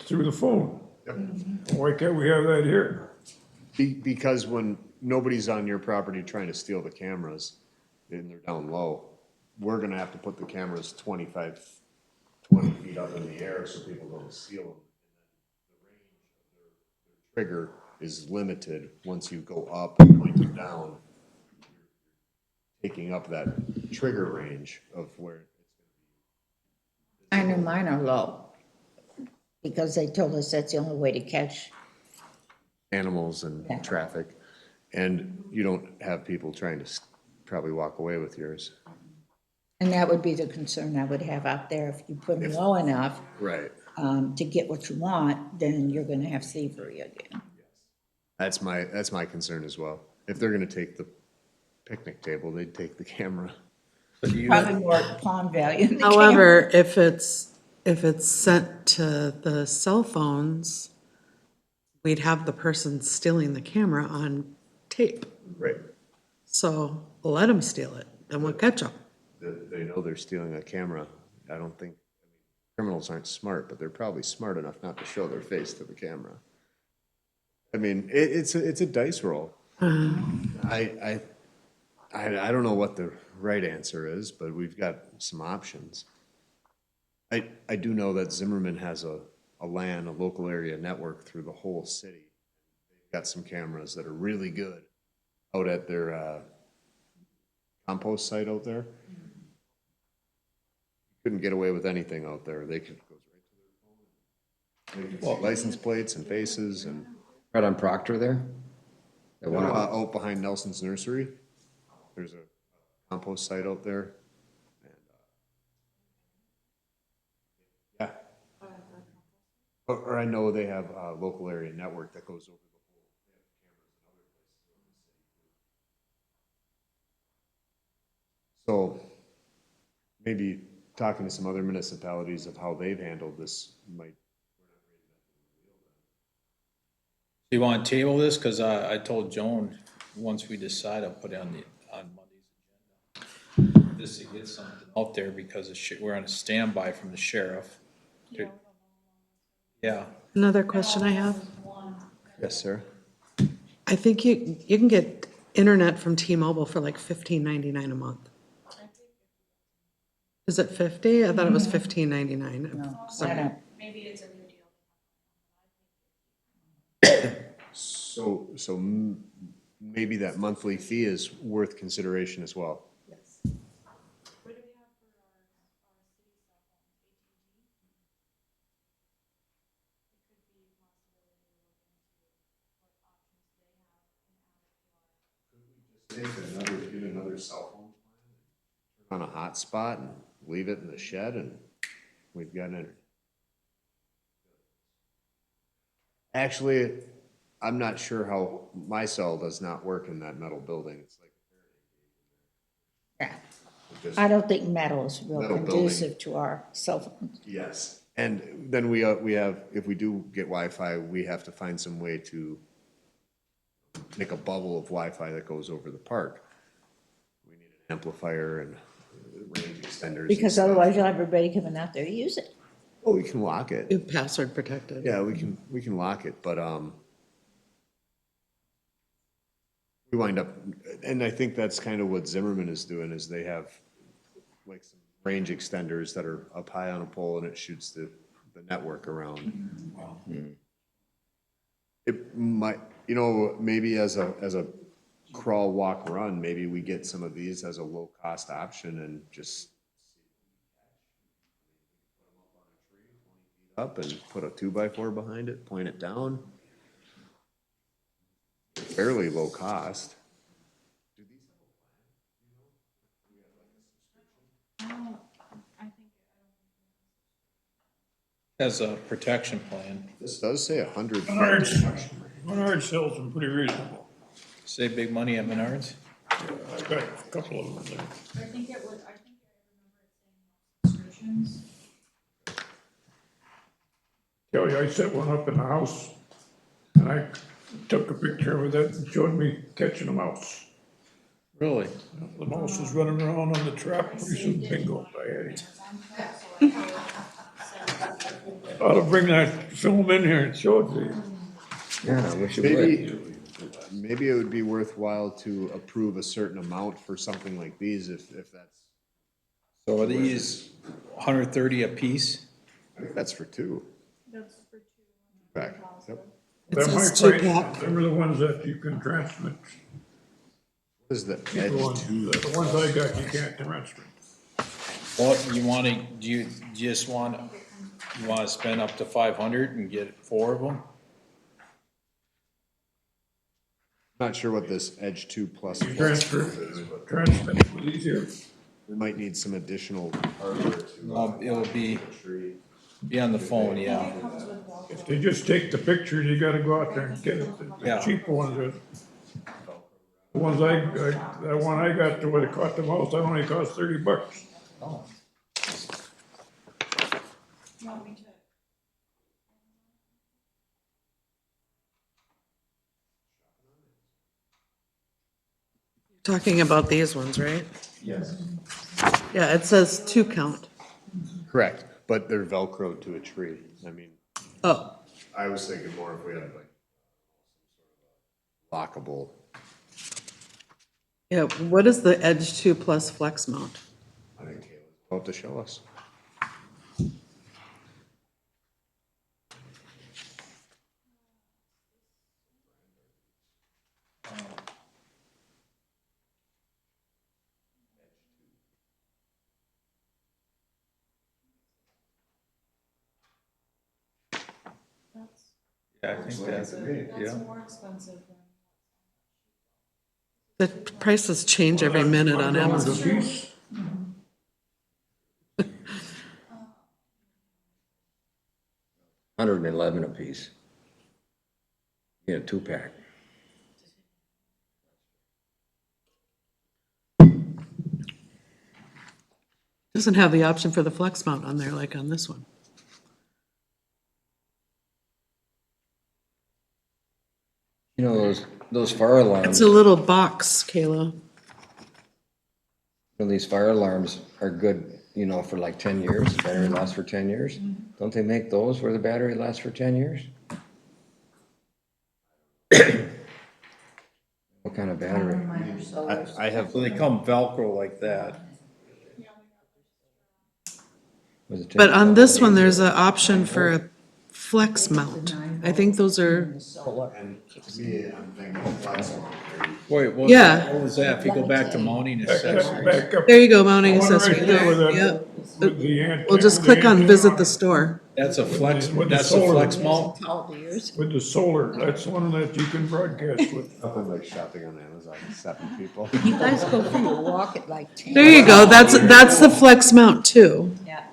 H: through the phone. Why can't we have that here?
C: because when nobody's on your property trying to steal the cameras, and they're down low, we're gonna have to put the cameras 20 feet up in the air so people don't steal them. The range of their trigger is limited. Once you go up and point them down, you're taking up that trigger range of where
E: I know mine are low, because they told us that's the only way to catch.
C: animals and
E: Yeah.
C: traffic. And you don't have people trying to probably walk away with yours.
E: And that would be the concern I would have out there. If you put them low enough
C: Right.
E: to get what you want, then you're gonna have thievery again.
C: That's my concern as well. If they're gonna take the picnic table, they'd take the camera.
A: But you,
E: Probably more pawn value than the camera.
D: However, if it's sent to the cell phones, we'd have the person stealing the camera on tape.
C: Right.
D: So let them steal it, and we'll catch them.
C: They know they're stealing a camera. I don't think, criminals aren't smart, but they're probably smart enough not to show their face to the camera. I mean, it's a dice roll. I don't know what the right answer is, but we've got some options. I do know that Zimmerman has a LAN, a local area network through the whole city. They've got some cameras that are really good out at their compost site out there. Couldn't get away with anything out there. They could go right to their phone. They could see license plates and faces and
F: Right on Proctor there? That one out-
C: out behind Nelson's Nursery. There's a compost site out there. And, yeah. Or I know they have a local area network that goes over the whole, they have cameras in other places. So maybe talking to some other municipalities of how they've handled this might.
A: Do you want to table this? Because I told Joan, once we decide, I'll put it on Monday's agenda. Just to get something out there because we're on a standby from the sheriff. Yeah,
D: Another question I have,
C: Yes, sir.
D: I think you can get internet from T-Mobile for like $15.99 a month. Is it 50? I thought it was $15.99.
E: No,
D: Sorry.
E: I don't.
G: Maybe it's a new deal.
C: So maybe that monthly fee is worth consideration as well.
G: What do we have for our city cell phones, AT&T? It could be a possibility to look into what options they have and add it to our.
C: Get another cell phone plan. On a hotspot and leave it in the shed and we've got it. Actually, I'm not sure how, my cell does not work in that metal building. It's like.
E: Yeah.
C: Just-
E: I don't think metal is real
C: Metal building.
E: conducive to our cell phones.
C: Yes, and then we have, if we do get Wi-Fi, we have to find some way to make a bubble of Wi-Fi that goes over the park. We need an amplifier and range extenders. and
E: Because
C: stuff.
E: otherwise you'll have everybody coming out there to use it.
C: Oh, we can lock it.
D: Password protected.
C: Yeah, we can lock it, but, we wind up, and I think that's kind of what Zimmerman is doing, is they have like some range extenders that are up high on a pole and it shoots the network around. It might, maybe as a crawl, walk, run, maybe we get some of these as a low-cost option and just up and put a 2x4 behind it, point it down. Fairly low cost.
A: as a protection plan.
C: This does say 100.
H: Menards sells them pretty reasonable.
A: Save big money at Menards?
H: I've got a couple of them in there.
G: I think I remember it saying subscriptions.
H: Kelly, I set one up in the house, and I took a picture of it and showed me catching a mouse.
A: Really?
H: The mouse was running around on the trap, pretty soon bingo, I had it. Ought to bring that film in here and show it to you.
F: Yeah, I wish it would.
C: Maybe it would be worthwhile to approve a certain amount for something like these if that's,
A: So are these 130 a piece?
C: I think that's for two.
G: That's for two.
C: Correct. Yep.
D: It
H: They're my
D: says two
H: price,
D: pack.
H: they were the ones that you can transmit.
C: What is the
H: The
C: edge
H: ones
C: two?
H: the ones I got, you can't transmit.
A: Well, do you just want to spend up to 500 and get 4 of them?
C: Not sure what this edge 2 plus.
H: You transmit with these here.
C: We might need some additional hardware to.
A: It'll be on the phone, yeah.
H: If they just take the pictures, you gotta go out there and get it. The
A: Yeah.
H: cheap ones are, the ones that one I got, the way it cost the most, that only cost $30.
A: Oh.
G: You want me to?
D: Talking about these ones, right?
C: Yes.
D: Yeah, it says 2 count.
C: Correct, but they're Velcroed to a tree. I mean,
D: Oh,
C: I was thinking more if we had like lockable.
D: yeah, what is the Edge 2 Plus Flex mount?
C: I think Kayla's about to show us.
A: Yeah, I think that's, yeah.
G: More expensive than.
D: The prices change every minute on
H: $100
D: Amazon.
H: a piece.
F: 111 apiece. Get a 2-pack.
D: Doesn't have the option for the flex mount on there like on this one.
F: You know, those fire alarms,
D: It's a little box, Kayla.
F: these fire alarms are good, you know, for like 10 years. The battery lasts for 10 years. Don't they make those where the battery lasts for 10 years? What kind of battery?
C: I have,
A: So they come Velcro like that.
F: Was it
D: But on this one, there's an option for a flex mount. I think those are,
C: and to me, I'm thinking flexible.
A: Wait,
D: Yeah.
A: what was that? If you go back to mounting accessories,
H: Back up.
D: there you go, mounting
H: One right
D: accessory
H: there with
D: there,
H: that-
D: yep.
H: with the antenna-
D: We'll just
H: the
D: click on
H: antenna
D: visit
H: on
D: the
H: it.
D: store.
A: that's a flex,
H: With the
A: that's a
H: solar.
A: flex mount?
E: Tall deers.
H: With the solar, that's one that you can broadcast with.
C: Nothing like shopping on Amazon, 7 people.
E: You guys go for your walk at like 10.
D: There you go, that's the flex mount too.
E: Yeah.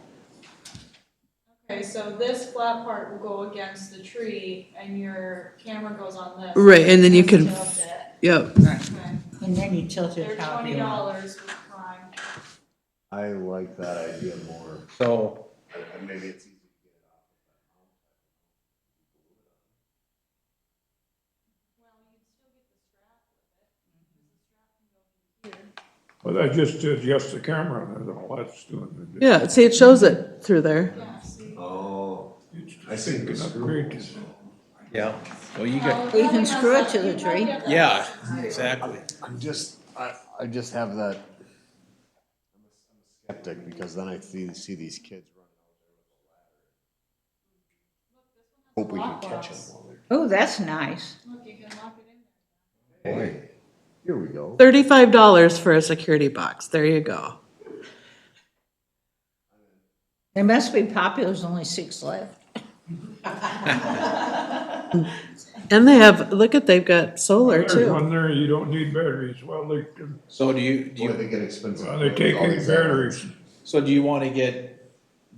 G: Okay, so this flat part will go against the tree and your camera goes on this.
D: Right, and then you can-
G: Tilt it.
D: Yep.
G: Okay.
E: And then you tilt
G: They're
E: it how you want.
G: $20 with Prime.
C: I like that idea more.
A: So,
C: And maybe it's easy to get it off.
H: But I just adjust the camera, and all that's doing.
D: Yeah, see, it shows it through there.
G: Yeah, see.
C: Oh, I
H: It's
C: think
H: an
C: the
H: upgrade.
A: yeah, well, you got,
E: Or you can screw it to the tree.
A: yeah, exactly.
C: I'm just, I just have that, I'm a skeptic, because then I see these kids running out there with a ladder. Hope we can catch them while they're,
E: Oh, that's nice.
G: Look, you can lock it in there.
F: Boy,
C: here we go.
D: $35 for a security box, there you go.
E: They must be popular, there's only 6 left.
D: And they have, look at, they've got solar
H: There's
D: too.
H: one there, you don't need batteries. Well,
A: So do you,
C: Boy, they get expensive.
H: they take
C: All
H: 8
C: these
H: batteries.
A: so do you wanna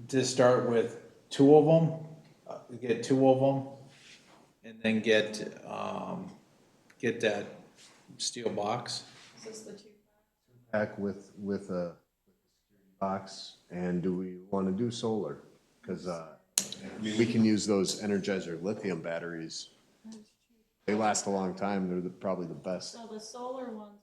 A: to start with 2 of them? Get 2 of them? And then get that steel box?
G: Is this the two?
C: Back with a box, and do we want to do solar? Because, I mean, we can use those Energizer lithium batteries. They last a long time, they're probably the best.
G: So the solar ones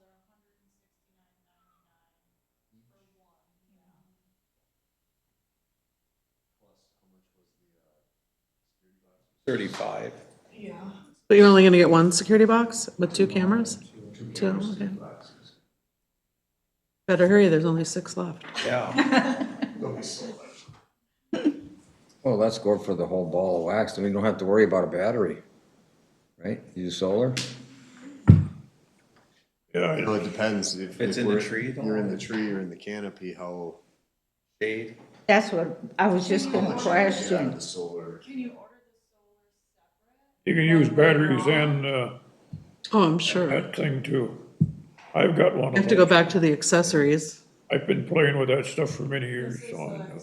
G: are
A: $35.
D: But you're only gonna get one security box with 2 cameras? 2, okay. Better hurry, there's only 6 left.
A: Yeah,
F: well, let's go for the whole ball of wax, then we don't have to worry about a battery, right? Use solar.
H: Yeah,
C: You know, it depends. If
A: It's in the tree, though?
C: You're in the tree, you're in the canopy, how
A: shade.
E: That's what I was just gonna
C: much
E: question.
C: the solar.
G: Can you order
H: you can use batteries and,
D: Oh, I'm sure.
H: that thing too. I've got one
D: You have
H: of
D: to go
H: those.
D: back to the accessories.
H: I've been playing with that stuff for many years,
G: this?
H: so I know.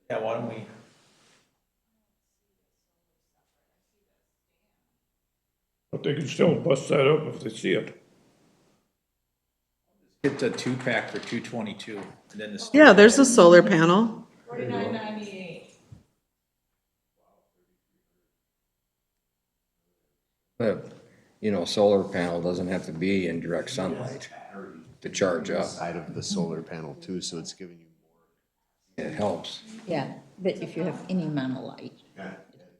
A: Yeah, why don't we?
H: But they can still bust that up if they see it.
A: Get the 2-pack for $222, and then the.
D: Yeah, there's a solar panel.
G: $49.98?
F: But, you know, solar panel doesn't have to be in direct sunlight to charge up.
C: Side of the solar panel too, so it's giving you more.
F: It helps.
E: Yeah, but if you have any amount of light.
C: Yeah,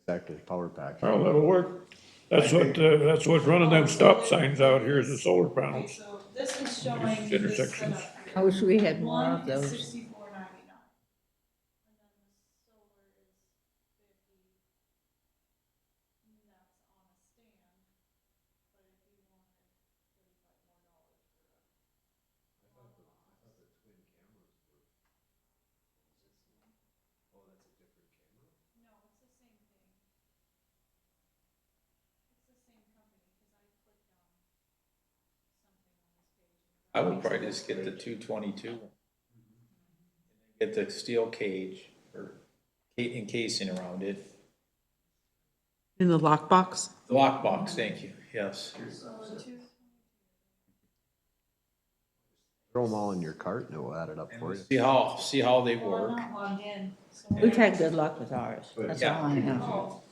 C: exactly, power pack.
H: Well, that'll work. That's what's running them stop signs out here is the solar panels.
G: So this is showing this
H: Intersections.
G: setup here.
E: I wish we had more
G: One
E: of
G: is
E: those.
G: $64.99. And then the solar is 50. And that's on a stand. But if you wanted $35 more no, it's the same thing. It's the same company, because I clicked on something on this page.
A: I would probably just get the 222. Get the steel cage or encasing around it.
D: In the lockbox?
A: The lockbox, thank you, yes.
C: Throw them all in your cart and it will add it up for you.
A: See how they
G: Well,
A: work.
G: I'm not logged in, so.
E: We've had good luck with ours, that's all I know.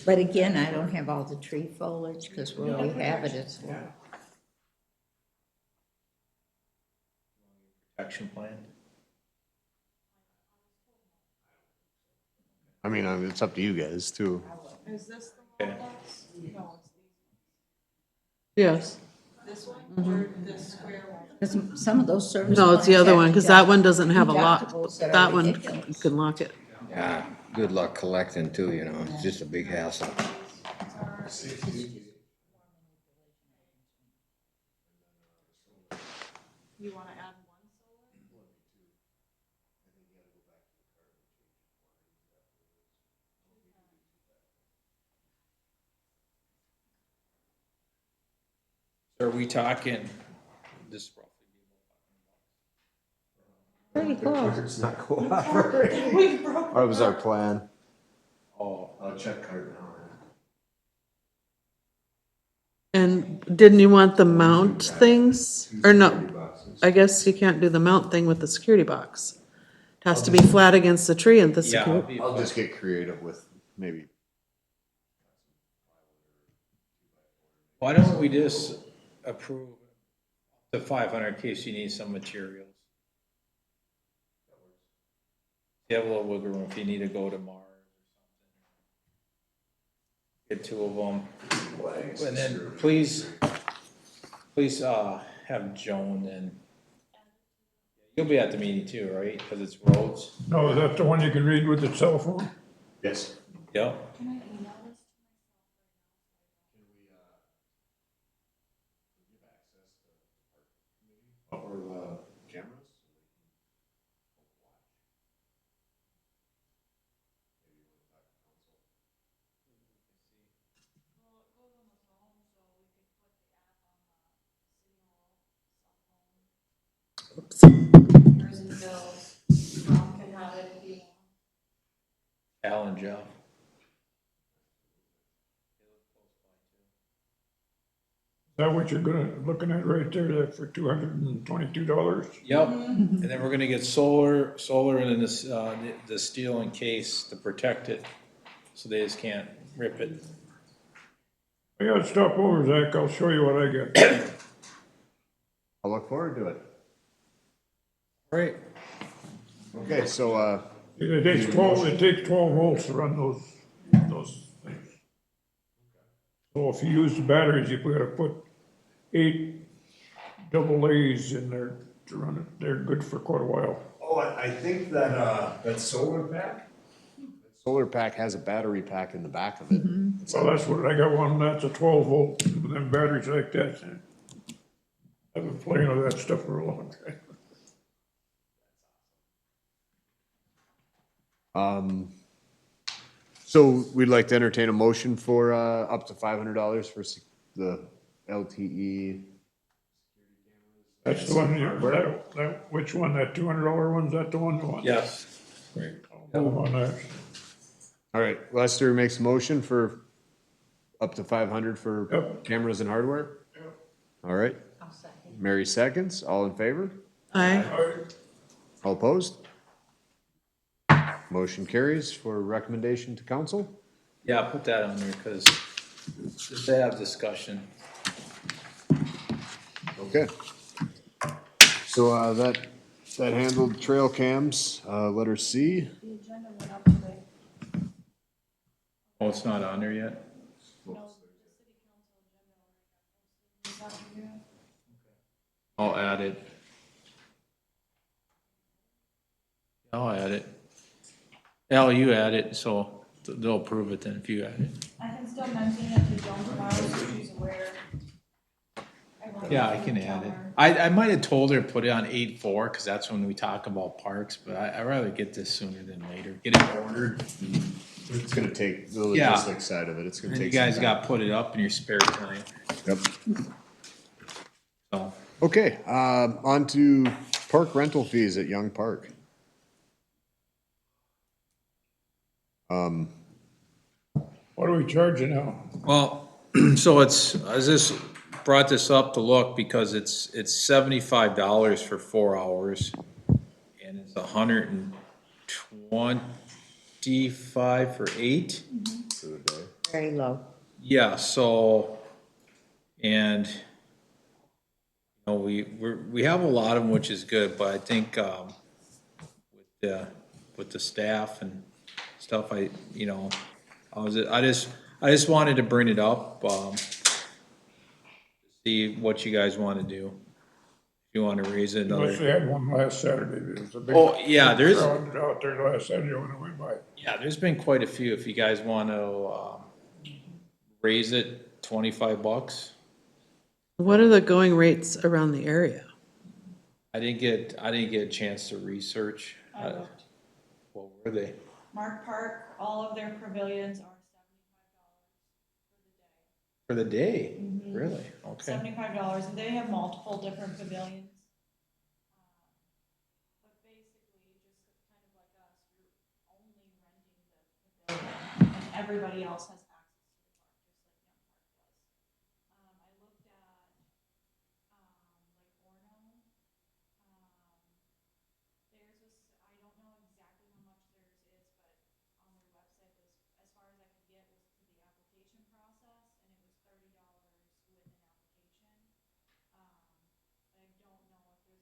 E: But again, I don't have all the tree foliage, because where we have it, it's low.
A: Protection plan.
C: I mean, it's up to you guys too.
G: Is this the
A: Okay.
G: box? No, it's
D: Yes.
G: this one, or this square one?
E: Because some of those service.
D: No, it's the other one, because that one doesn't have a lock.
E: Deductibles that are
D: That one,
E: ridiculous.
D: you can lock it.
F: Yeah, good luck collecting too, you know, it's just a big hassle.
G: You wanna add one solar?
A: Are we talking this roughly?
E: Pretty close.
C: It's not cooperating. That was our plan.
A: Oh,
C: I'll check cart now.
D: And didn't you want the mount things? Or no, I guess you can't do the mount thing with the security box. It has to be flat against the tree and the
A: yeah,
D: security.
C: I'll just get creative with maybe.
A: why don't we just approve the 500 in case you need some materials? You have a little wiggle room if you need to go to Mars or something. Get two of them. And then please, have Joan and you'll be at the meeting too, right? Because it's roads.
H: No, is that the one you can read with the cell phone?
C: Yes.
A: Yep.
C: Or the cameras?
G: Yours and Bill's, can have it if you want.
A: Al and Jeff.
H: Is that what you're looking at right there, that for $222?
A: Yep, and then we're gonna get solar and then this, the steel encase to protect it, so they just can't rip it.
H: I gotta stop over, Zach, I'll show you what I got.
C: I'll look forward to it.
A: Right.
C: Okay, so,
H: It takes 12 volts to run those things. So if you use the batteries, you gotta put 8 double A's in there to run it. They're good for quite a while.
C: oh, I think that, that solar pack? Solar pack has a battery pack in the back of it.
H: Well, that's what, I got one, that's a 12 volt, with them batteries like that. I've been playing with that stuff for a long time.
C: So we'd like to entertain a motion for, up to $500 for the LTE.
H: That's the one, which one, that $200 one's that the one you want?
A: Yes.
H: I'll move on that.
C: All right, Lester makes a motion for up to 500 for
H: Yep.
C: cameras and hardware. All right. Mary seconds, all in favor?
D: Aye.
C: All opposed? Motion carries for recommendation to council.
A: Yeah, put that on there, because just to have discussion.
C: Okay. So, that handled trail cams, letter C.
G: The agenda went up today.
A: Oh, it's not on there yet?
G: No, the city council agenda already got posted this afternoon.
A: I'll add it. I'll add it. Al, you add it, so they'll approve it then if you add it.
G: I can still mention it to Joan tomorrow, so she's aware.
A: Yeah, I can add it. I might have told her to put it on 8/4, because that's when we talk about parks, but I'd rather get this sooner than later. Get it ordered.
C: It's gonna take the
A: Yeah.
C: logistics side of it, it's gonna
A: And you
C: take some
A: guys
C: time.
A: got to put it up in your spare time,
C: Yep.
A: so.
C: Okay, on to park rental fees at Young Park.
H: What are we charging now?
A: Well, so I just brought this up to look because it's $75 for 4 hours. And it's $125 for 8.
E: Very low.
A: Yeah, so, and, we have a lot of them, which is good, but I think, with the staff and stuff, I just wanted to bring it up, see what you guys want to do. If you want to raise it
H: Unless they
A: another,
H: had one last Saturday, there was a big.
A: Oh, yeah, there's-
H: crowd out there last Saturday when I went by.
A: yeah, there's been quite a few. If you guys want to, raise it $25.
D: What are the going rates around the area?
A: I didn't get a chance to research.
G: I looked.
A: What were they?
G: Mark Park, all of their pavilions are
A: For the day? Really? Okay.
G: $75, and they have multiple different pavilions. But basically, just kind of like us, you're only renting the pavilion, and everybody else has access to the park, just like Young Park does. I looked at, like Orno, theirs was, I don't know exactly how much theirs is, but on their website was, as far as I could get, was to the application process, and it was $30 with an application. But I don't know if there's any extra charges or if nothing else on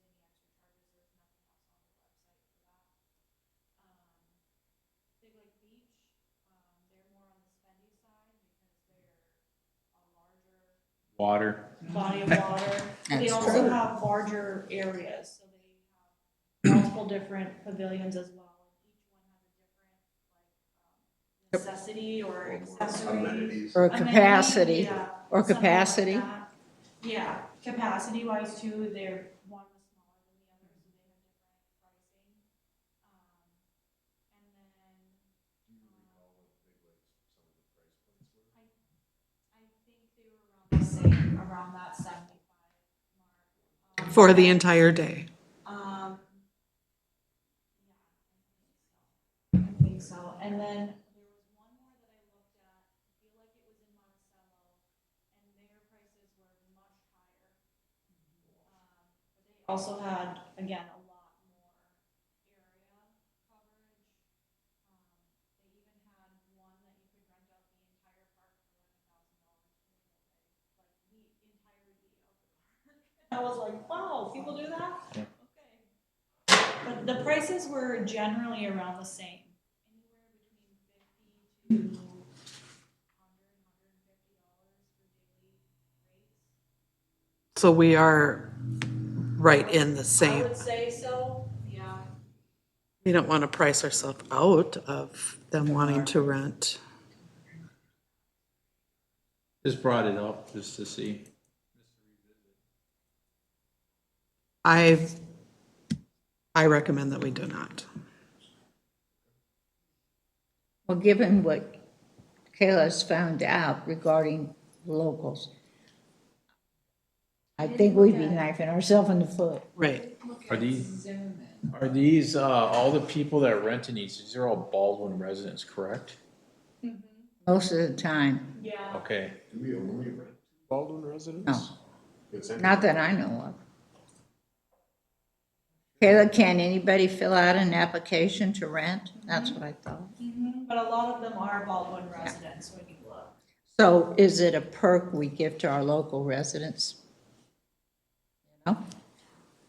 G: their website for that. Big Lake Beach, they're more on the spendy side because they're a larger
A: Water.
G: body of water. They
E: That's
G: also
E: true.
G: have larger areas, so they have multiple different pavilions as well. Each one has a different, like, necessity or accessory.
E: Or
G: amenity,
E: capacity,
G: yeah,
E: or
G: something like
E: capacity.
G: that. Yeah, capacity wise too, they're, one was smaller than the other, so they have different pricing. And then, I think they were around the same, around that 75 mark.
D: For the entire day?
G: Yeah, I think so. And then there was one more that I looked at, I feel like it was in Monticello, and their prices were much higher. But they also had, again, a lot more area coverage. They even had one that you could rent out the entire park for like $1,000 like the entirety of the park. I was like, wow, people do that? Okay. But the prices were generally around the same, anywhere between $50 to $100, $150 for daily rates.
D: So we are right in the
G: I
D: same.
G: would say so, yeah.
D: We don't want to price ourselves out of them wanting to rent.
A: Just brought it up just to see.
D: I recommend that we do not.
E: Well, given what Kayla's found out regarding locals, I think we'd be knifing ourselves in the foot.
D: Right.
A: Are these, all the people that are renting these are all Baldwin residents, correct?
E: Most of the time,
G: Yeah.
A: Okay.
C: Do we only rent Baldwin residents?
E: no,
C: It's any-
E: not that I know of. Kayla, can anybody fill out an application to rent? That's what I thought.
G: But a lot of them are Baldwin residents when you look.
E: So is it a perk we give to our local residents? You know?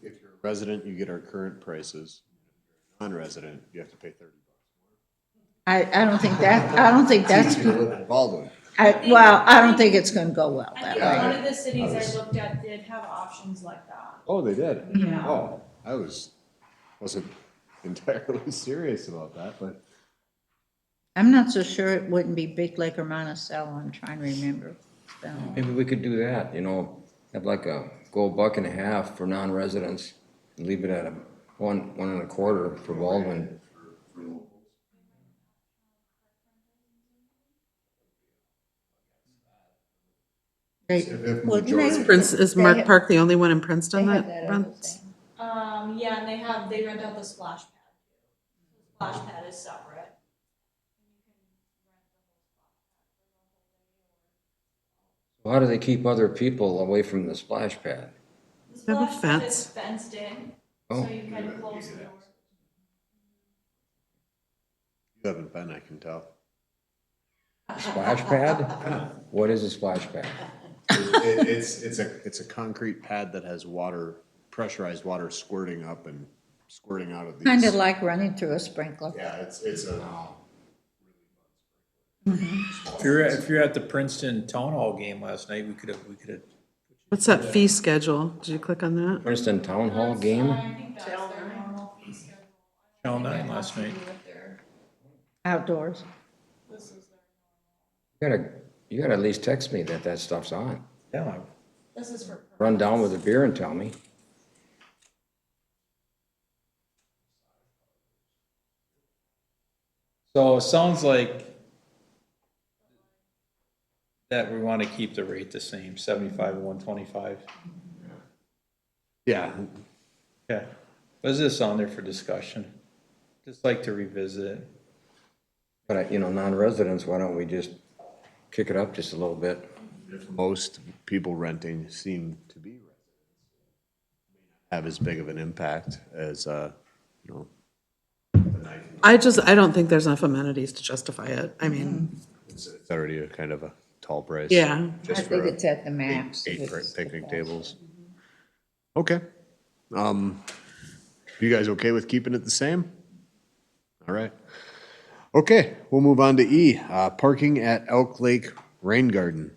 C: If you're a resident, you get our current prices. If you're a non-resident, you have to pay $30.
E: I don't think that's,
C: You live in Baldwin.
E: I don't think it's gonna go well
G: I
E: that
G: think
E: way.
G: one of the cities
C: I was-
G: I looked at did have options like that.
C: Oh, they did?
G: Yeah.
C: Oh, I wasn't entirely serious about that, but
E: I'm not so sure it wouldn't be Big Lake or Monticello, I'm trying to remember. So,
F: Maybe we could do that, have like go $1.50 for non-residents and leave it at one and a quarter for Baldwin.
E: wouldn't they-
D: Is
E: They
D: Mark
E: have-
D: Park the only one in
E: they
D: Princeton
E: have
D: that
E: that
D: rents?
E: other thing.
G: Yeah, and they rent out the splash pad. The splash pad is separate. And you can
F: How do they keep other people away from the splash pad?
G: The
D: Have a
G: splash pad is
D: fence.
G: fenced in,
F: Oh.
G: so you can close the door.
C: You haven't been, I can tell.
F: Splash pad? What is a splash pad?
C: It's a concrete pad that has water, pressurized water squirting up and squirting out of these.
E: Kind of like running through a sprinkler.
C: Yeah, it's a,
A: If you're at the Princeton Town Hall game last night, we could have,
D: What's that fee schedule? Did you click on that?
F: Princeton Town Hall game?
G: I think that's their normal fee schedule.
A: Channel 9 last night.
E: Outdoors.
F: You gotta at least text me that stuff's on.
A: Yeah,
G: This is for.
F: Run down with a beer and tell me.
A: so it sounds like that we want to keep the rate the same, 75 and 125.
C: yeah,
A: Okay, was this on there for discussion? Just like to revisit it.
F: But, non-residents, why don't we just kick it up just a little bit?
C: most people renting seem to be residents. Have as big of an impact as, you know.
D: I don't think there's enough amenities to justify it. I mean,
C: It's already a kind of a tall price.
D: yeah.
E: I
C: Just
E: think
C: for
E: it's at the max.
C: eight
E: It's-
C: picnic tables. Okay. You guys okay with keeping it the same? All right. Okay, we'll move on to E, parking at Elk Lake Rain Garden.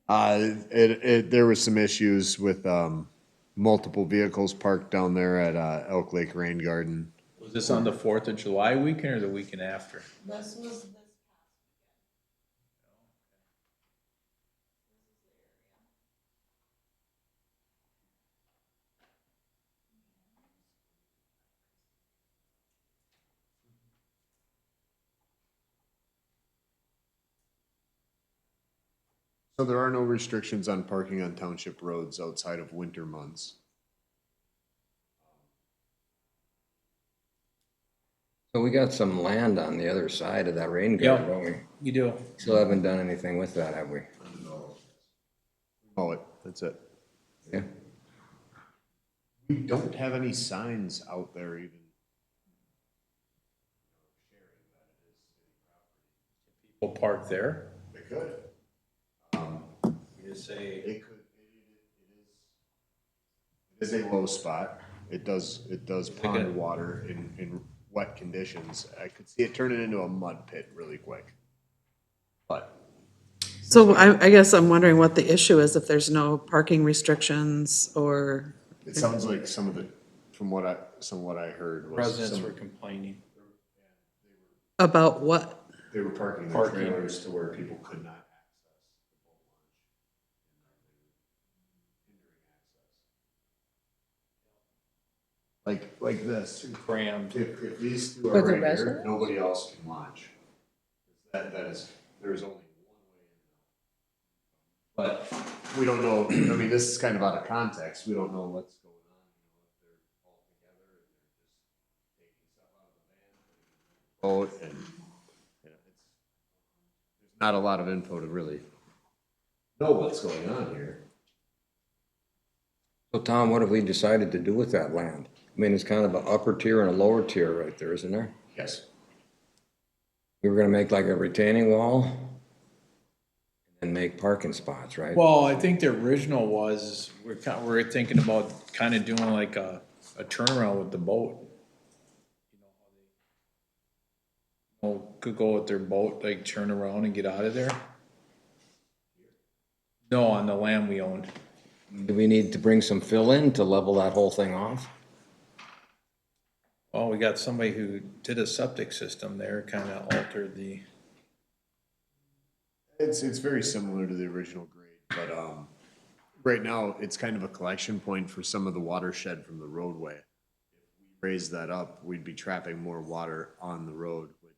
C: There was some issues with, multiple vehicles parked down there at, Elk Lake Rain Garden.
A: Was this on the 4th of July weekend or the weekend after?
G: This was this.
C: So there are no restrictions on parking on township roads outside of winter months.
F: So we got some land on the other side of that rain garden,
A: Yeah.
F: don't we?
A: You do.
F: Still haven't done anything with that, have we?
C: Oh, that's it.
F: Yeah.
C: We don't have any signs out there even.
A: People park there.
C: They could.
A: You just say,
C: It could, it is a low spot. It does pond water in wet conditions. I could see it turning into a mud pit really quick. But
D: So I guess I'm wondering what the issue is if there's no parking restrictions or,
C: it sounds like from what I heard was
A: residents were complaining.
D: about what?
C: they were parking their
A: Parking.
C: trailers to where people could not access the boat launch. Like this.
A: Crammed.
C: If these two
E: For
C: are
E: the
C: right here,
E: residents?
C: nobody else can launch. That is, there's only one way in. But we don't know, I mean, this is kind of out of context, we don't know what's going on, if they're all together and they're just taking stuff out of the van. Boat and, there's not a lot of info to really know what's going on here.
F: So Tom, what have we decided to do with that land? I mean, it's kind of an upper tier and a lower tier right there, isn't there?
C: Yes.
F: We were gonna make like a retaining wall and make parking spots, right?
A: Well, I think the original was, we're thinking about kind of doing like a turnaround with the boat. Could go with their boat, like turn around and get out of there. No, on the land we owned.
F: Do we need to bring some fill in to level that whole thing off?
A: Well, we got somebody who did a septic system there, kind of altered the,
C: It's very similar to the original grade, but, right now, it's kind of a collection point for some of the watershed from the roadway. If we raise that up, we'd be trapping more water on the road, which would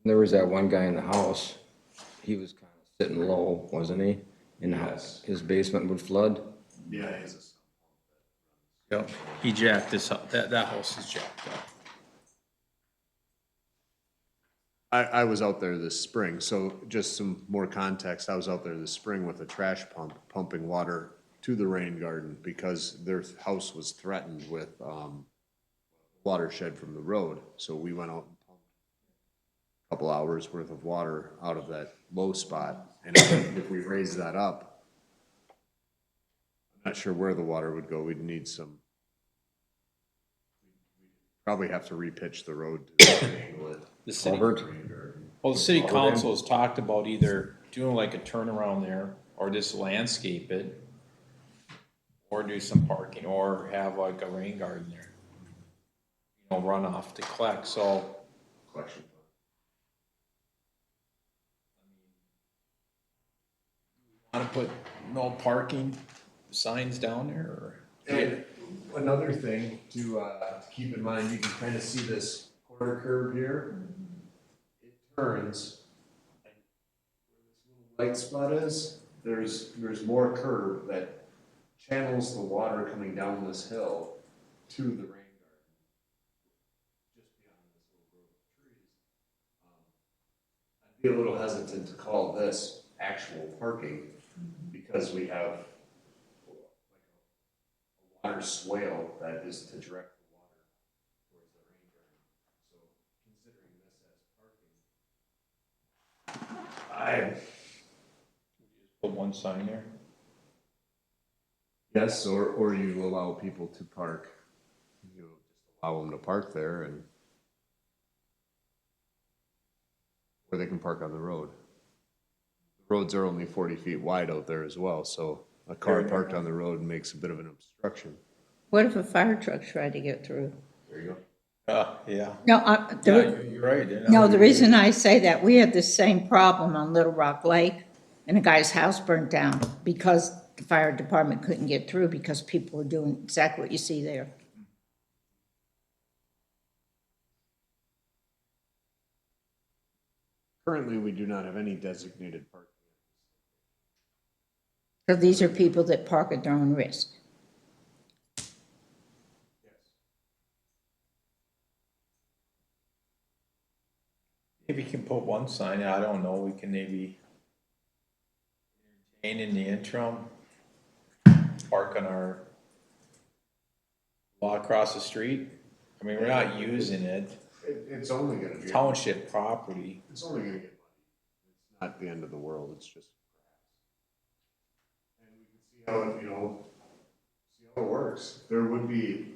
F: There was that one guy in the house, he was kind of sitting low, wasn't he? In the house, his basement would flood.
C: destroy it. Yeah, it's
A: Yep, he jacked this up, that house is jacked up.
C: I was out there this spring, so just some more context, I was out there this spring with a trash pump, pumping water to the rain garden because their house was threatened with, watershed from the road, so we went out and pumped a couple hours worth of water out of that low spot, and if we raise that up, I'm not sure where the water would go, we'd need some, probably have to repitch the road to angle it.
A: The city,
F: Culvert?
A: well, the city council has talked about either doing like a turnaround there, or just landscape it, or do some parking, or have like a rain garden there. You know, runoff to collect, so.
C: Question.
A: Want to put no parking signs down there, or?
C: And another thing to keep in mind, you can kind of see this corner curve here. It turns, and where this little light spot is, there's more curb that channels the water coming down this hill to the rain garden. Just beyond this little grove of trees. I'd be a little hesitant to call this actual parking because we have water swale that is to direct the water towards the rain garden. So considering this as parking.
A: Put one sign there.
C: Yes, or you allow people to park, you know, just allow them to park there and or they can park on the road. The roads are only 40 feet wide out there as well, so a car parked on the road makes a bit of an obstruction.
E: What if a fire truck tried to get through?
C: There you go.
A: Yeah.
E: No,
A: You're right. you know.
E: no, the reason I say that, we had the same problem on Little Rock Lake, and a guy's house burnt down because the fire department couldn't get through because people were doing exactly what you see there.
C: Currently, we do not have any designated parking.
E: So these are people that park at their own risk.
A: Maybe you can put one sign, I don't know, we can maybe entertain in the interim, park on our lot across the street. I mean, we're not using it,
C: It's only gonna be.
A: township property.
C: It's only gonna get muddy. It's not the end of the world, it's just grass. And we can see how it, you know, see how it works. There would be,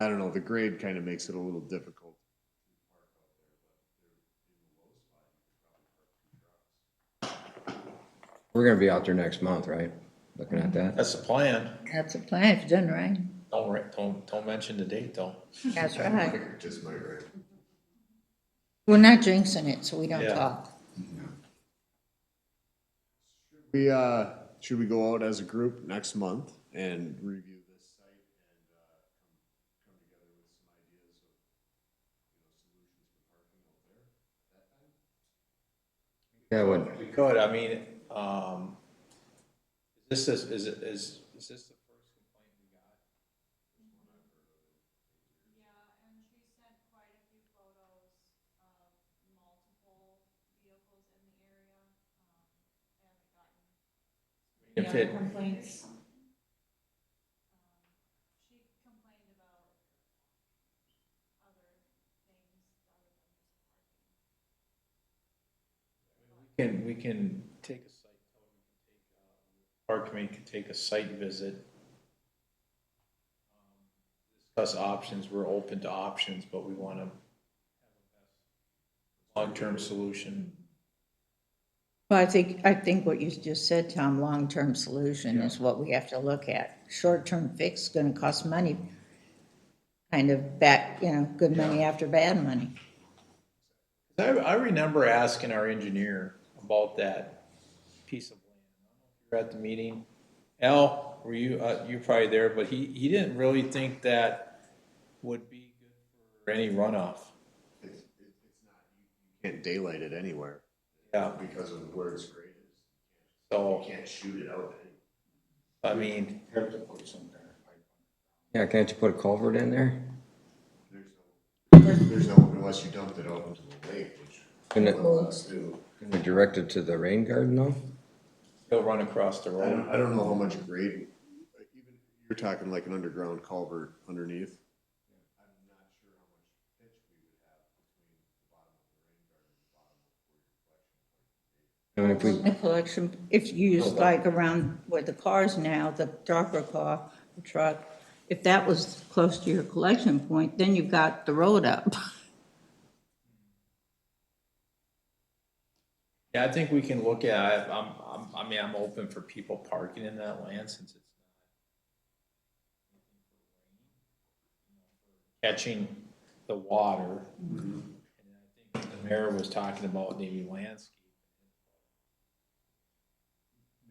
C: I don't know, the grade kind of makes it a little difficult.
F: We're gonna be out there next month, right? Looking at that.
A: That's the plan.
E: That's a plan if it doesn't rain.
A: Don't mention the date though.
E: That's right.
C: Just might rain.
E: We're not jinxing it, so we don't
A: Yeah.
E: talk.
C: We, should we go out as a group next month and review this site and, come together with some ideas of, solutions for parking out there at that time?
F: Yeah, would,
A: We could, I mean, is this the first complaint we got?
G: Yeah, and she sent quite a few photos of multiple vehicles in the area. I haven't gotten
A: If
G: any other
A: it,
G: complaints. She complained about other things other than just parking.
A: we can take a site, park committee can take a site visit. Discuss options, we're open to options, but we want to have a long-term solution.
E: Well, I think what you just said, Tom, long-term solution is what we have to look at. Short-term fix is gonna cost money, kind of back, good money after bad money.
A: I remember asking our engineer about that piece of land. I don't know if you were at the meeting. Al, were you, you're probably there, but he didn't really think that would be good for any runoff.
C: It's not, you can't daylight it anywhere.
A: Yeah.
C: Because of where it's graded.
A: So,
C: You can't shoot it out.
A: I mean,
F: Yeah, can't you put a culvert in there?
C: There's no, unless you dumped it out into the lake, which
F: And it,
C: let's do.
F: and direct it to the rain garden though?
A: he'll run across the road.
C: I don't know how much grade, even, you're talking like an underground culvert underneath. I'm not sure how much pitch we would have between the bottom of the rain garden and the bottom of where your collection.
F: I mean, if we,
E: The collection, if you use like around where the cars now, the darker car, the truck, if that was close to your collection point, then you've got the road up.
A: Yeah, I think we can look at, I mean, I'm open for people parking in that land since it's not catching the water. And I think the mayor was talking about maybe landscape.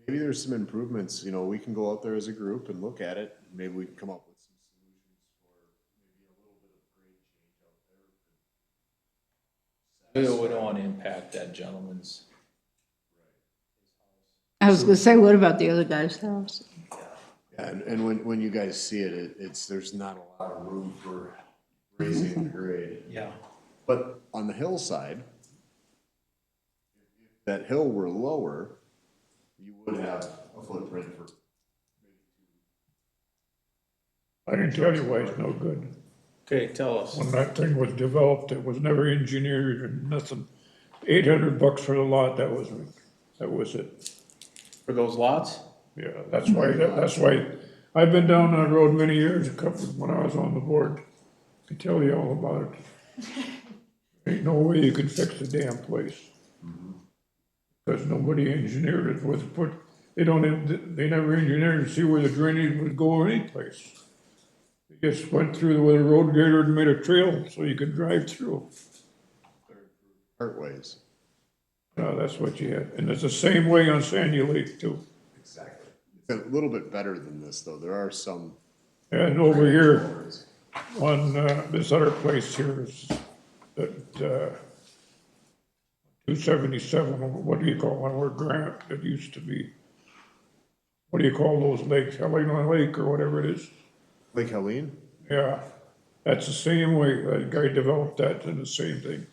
C: Maybe there's some improvements, you know, we can go out there as a group and look at it. Maybe we can come up with some solutions for maybe a little bit of grade change out there.
A: We don't want to impact that gentleman's.
E: I was gonna say, what about the other guy's house?
C: Yeah, and when you guys see it, it's, there's not a lot of room for raising the grade.
A: Yeah.
C: But on the hillside, if that hill were lower, you would have a footprint for
H: I can tell you why it's no good.
A: Okay, tell us.
H: When that thing was developed, it was never engineered and nothing. $800 for the lot, that was it.
A: For those lots?
H: Yeah, that's why, I've been down that road many years, when I was on the board. I can tell you all about it. Ain't no way you can fix the damn place. Because nobody engineered it with, they never engineered to see where the drainage would go or any place. They just went through with a road grader and made a trail so you could drive through.
C: partways.
H: That's what you had, and it's the same way on Sandy Lake too.
C: Exactly. It's a little bit better than this, though. There are some.
H: And over here, on this other place here is at 277, what do you call one where Grant, it used to be? What do you call those lakes, Helena Lake or whatever it is?
C: Lake Helene?
H: Yeah, that's the same way, that guy developed that and the same thing.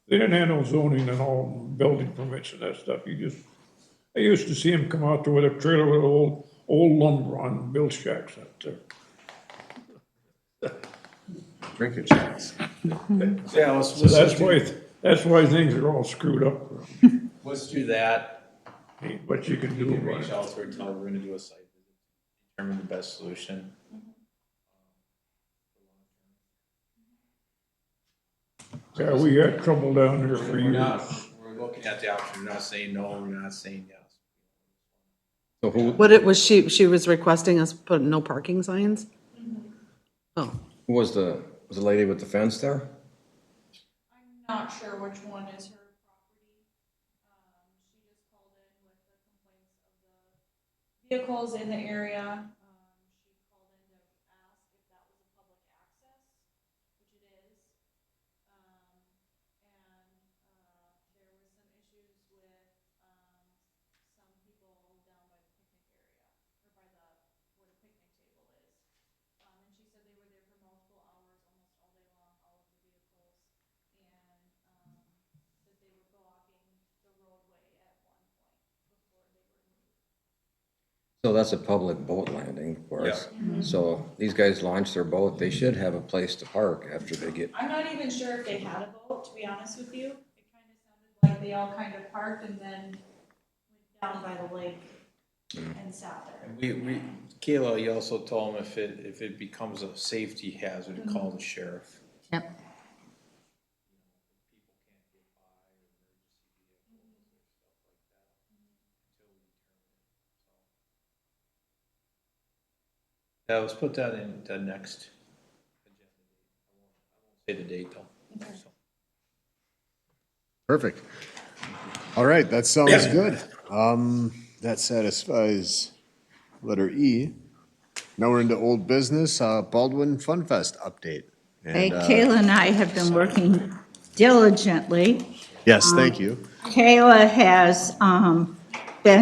H: They didn't handle zoning and all building permits and that stuff, I used to see him come out there with a trailer with old lumber on, build shacks out there.
C: Drinking checks.
A: Yeah, let's,
H: So that's why things are all screwed up.
A: let's do that.
H: Ain't what you can
A: We
H: do
A: can
H: about
A: reach
H: it.
A: out to her, tell her we're gonna do a site visit, determine the best solution.
H: Yeah, we had trouble down there for
A: We're not,
H: years.
A: we're looking at the option, we're not saying no, we're not saying yes.
F: so who
D: She was requesting us put no parking signs? Oh,
F: was the lady with the fence there?
G: I'm not sure which one is her property. She just called in with the complaints of the vehicles in the area. She called in to ask if that was a public access, which it is. And there was some issues with some people down by the picnic area, or by where the picnic table is. And she said they were there for multiple hours, almost all day long, all of the vehicles. And that they were blocking the roadway at one point before they were moved.
F: So that's a public boat landing, of course. So these guys launch their boat, they should have a place to park after they get,
G: I'm not even sure if they had a boat, to be honest with you. It kind of sounded like they all kind of parked and then went down by the lake and sat there.
A: We, Kayla, you also told them if it becomes a safety hazard, to call the sheriff.
E: Yep.
A: Yeah, let's put that in the next agenda. I won't say the date though. So.
C: Perfect. All right, that sounds good. That satisfies letter E. Now we're into old business, Baldwin Fun Fest update.
E: Hey,
C: And,
E: Kayla and I have been working diligently.
C: yes, thank you.
E: Kayla has been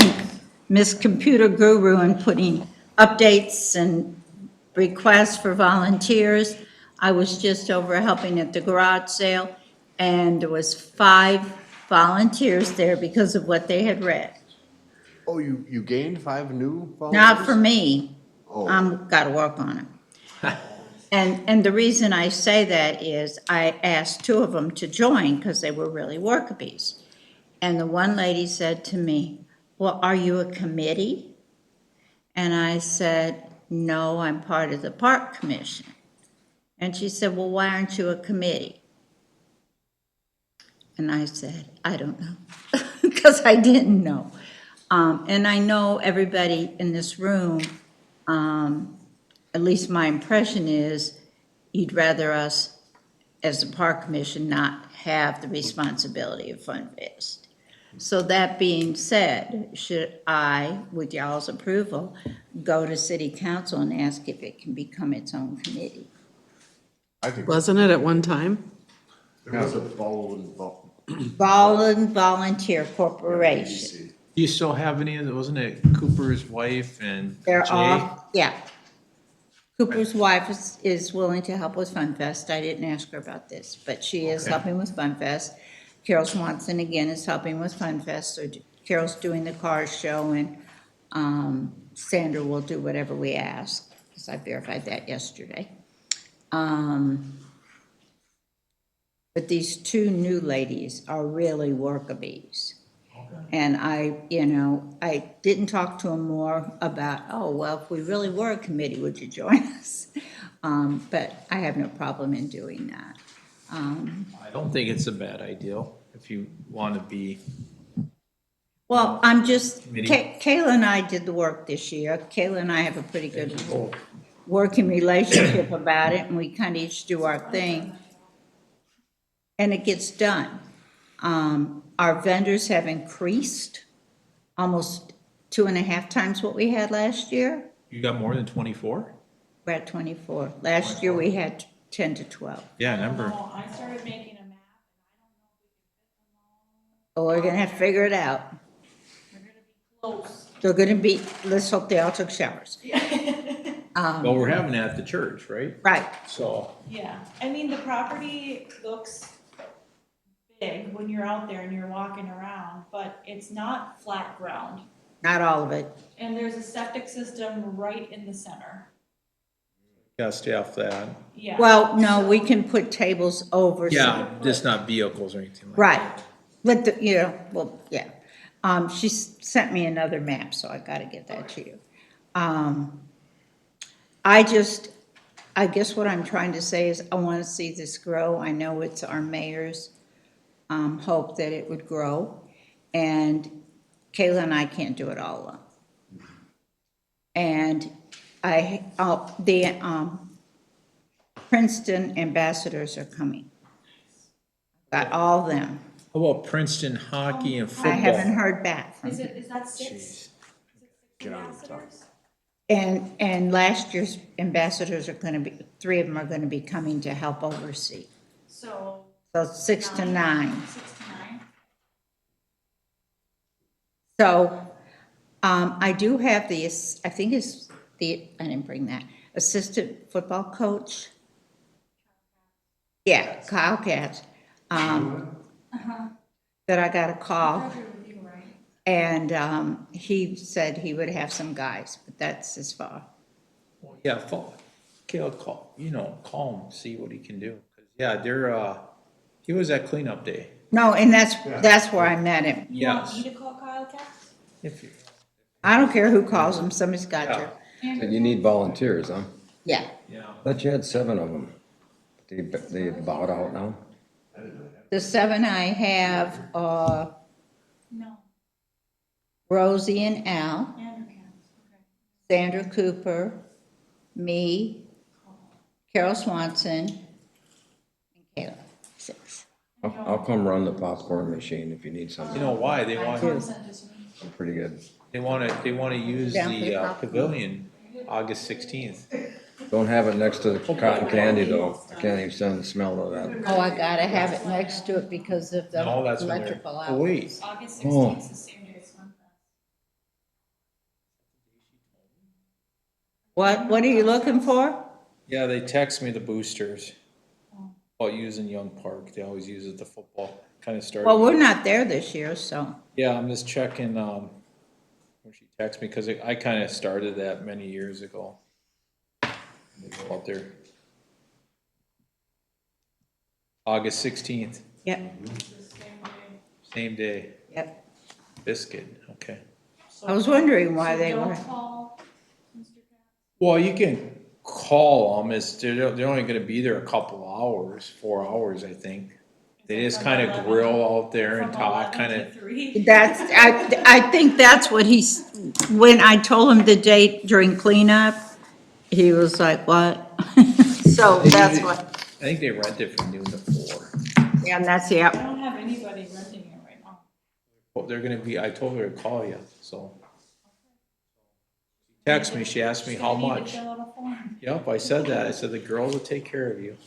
E: Miss Computer Guru and putting updates and requests for volunteers. I was just over helping at the garage sale, and there was 5 volunteers there because of what they had read.
C: Oh, you gained 5 new volunteers?
E: Not for me.
C: Oh.
E: I'm gotta work on it. And the reason I say that is I asked 2 of them to join because they were really workabees. And the one lady said to me, "Well, are you a committee?" And I said, "No, I'm part of the park commission." And she said, "Well, why aren't you a committee?" And I said, "I don't know," because I didn't know. And I know everybody in this room, at least my impression is, you'd rather us, as the park commission, not have the responsibility of Fun Fest. So that being said, should I, with y'all's approval, go to city council and ask if it can become its own committee?
C: I think
D: Wasn't it at one time?
C: there was a
E: Volunteer Corporation.
A: Do you still have any of it? Wasn't it Cooper's wife and
E: They're
A: Jay?
E: off, yeah. Cooper's wife is willing to help with Fun Fest. I didn't ask her about this, but she is
A: Okay.
E: helping with Fun Fest. Carol Swanson again is helping with Fun Fest, so Carol's doing the car show, and Sandra will do whatever we ask, because I verified that yesterday. But these 2 new ladies are really workabees. And I didn't talk to them more about, oh, well, if we really were a committee, would you join us? But I have no problem in doing that.
A: I don't think it's a bad idea if you want to be.
E: Well, I'm just,
A: Committee.
E: Kayla and I did the work this year. Kayla and I have a pretty good working relationship about it, and we kind of each do our thing. And it gets done. Our vendors have increased almost 2.5 times what we had last year.
A: You got more than 24?
E: We're at 24. Last year, we had 10 to 12.
A: Yeah, I remember.
G: No, I started making a map,
E: Oh, we're gonna have to figure it out.
G: and I don't know if we can fit them all. Close.
E: They're gonna be, let's hope they all took showers.
A: Well, we're having it at the church, right?
E: Right,
A: So,
G: Yeah, I mean, the property looks big when you're out there and you're walking around, but it's not flat ground.
E: not all of it.
G: And there's a septic system right in the center.
A: gotta stay off that.
G: Yeah.
E: Well, no, we can put tables over. so-
A: Yeah, just not vehicles or anything like that.
E: Right, but yeah. She sent me another map, so I gotta get that to you. I guess what I'm trying to say is I wanna see this grow. I know it's our mayor's, hope that it would grow. And Kayla and I can't do it all alone. And the Princeton ambassadors are coming. Got all of them.
A: How about Princeton hockey and
E: I haven't
A: football?
E: heard back from
G: Is
E: them.
G: is that 6?
A: Jeez.
G: Is it 6 ambassadors?
E: And last year's ambassadors are gonna be, 3 of them are gonna be coming to help oversee.
G: So.
E: So 6 to 9.
G: 6 to 9.
E: So, I do have I think it's I didn't bring that, assistant football coach. Yeah, Kyle Katz, that I got a call. And, he said he would have some guys, but that's as far.
A: Well, yeah, call him, see what he can do. 'Cause, yeah, he was at cleanup day.
E: No, and that's where I met him.
G: You want
A: Yes.
G: me to call Kyle Katz?
A: If you,
E: I don't care who calls him, somebody's got
A: Yeah.
E: to.
F: And you need volunteers, huh?
E: Yeah.
A: yeah.
F: Thought you had 7 of them. They bowed out now?
E: The 7 I have are
G: No.
E: Rosie and Al,
G: Andrew Katz, okay.
E: Sandra Cooper, me, Carol Swanson, and Kayla. 6.
F: I'll come run the popcorn machine if you need
A: You
F: something.
A: know why? They
G: Tom
A: want,
G: sent it to me.
F: I'm pretty good.
A: they want to use
E: Down for the
A: the
E: popcorn.
A: pavilion August 16th.
F: Don't have it next to the cotton candy though. I can't even stand the smell of that.
E: Oh, I gotta have it next to it because of the
A: No, that's when they're,
E: electrical
A: oh,
E: hours.
A: wait.
G: August
F: Oh.
G: 16th is the same day as Fun Fest.
E: What are you looking for?
A: Yeah, they text me the boosters about using Young Park. They always use it, the football kind of started.
E: Well, we're not there this year, so.
A: Yeah, I'm just checking, when she texts me, because I kind of started that many years ago. They go out there. August 16th,
E: Yep,
A: same day.
E: yep.
A: Biscuit, okay.
E: I was wondering why
G: So
E: they
G: don't
E: were.
G: call Mr. Katz.
A: Well, you can call them, they're only gonna be there a couple hours, 4 hours, I think. They just
G: From
A: kind of
G: 11
A: grill out there and
G: from
A: talk,
G: 11
A: kind
G: to
A: of.
G: 3.
E: That's, I think that's what when I told him the date during cleanup, he was like, what? So that's what,
A: I think they rent it from noon to 4.
E: and that's the,
G: I don't have anybody renting it right now.
A: Well, they're gonna be, I told her to call you, so. Text me, she asked me
G: Just
A: how
G: gonna need to
A: much.
G: fill out a form.
A: Yep, I said that, I said the girls will take care of you.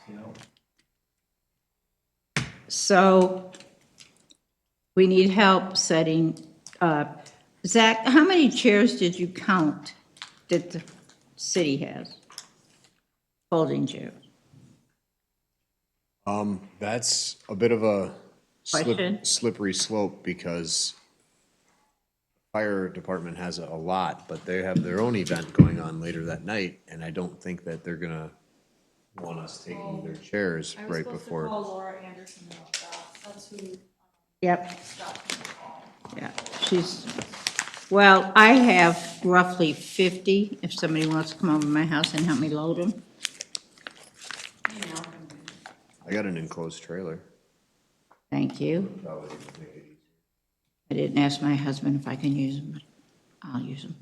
A: You know,
E: so we need help setting, Zach, how many chairs did you count that the city has? Folding chairs.
C: That's a bit of a
E: Question?
C: slippery slope because fire department has a lot, but they have their own event going on later that night, and I don't think that they're gonna want us taking their chairs
G: I was
C: right
G: supposed to
C: before.
G: call Laura Anderson about that. That's who
E: Yep.
G: stopped me to call.
E: Yeah, well, I have roughly 50, if somebody wants to come over to my house and help me load them.
C: I got an enclosed trailer.
E: Thank you. I didn't ask my husband if I can use them, but I'll use them.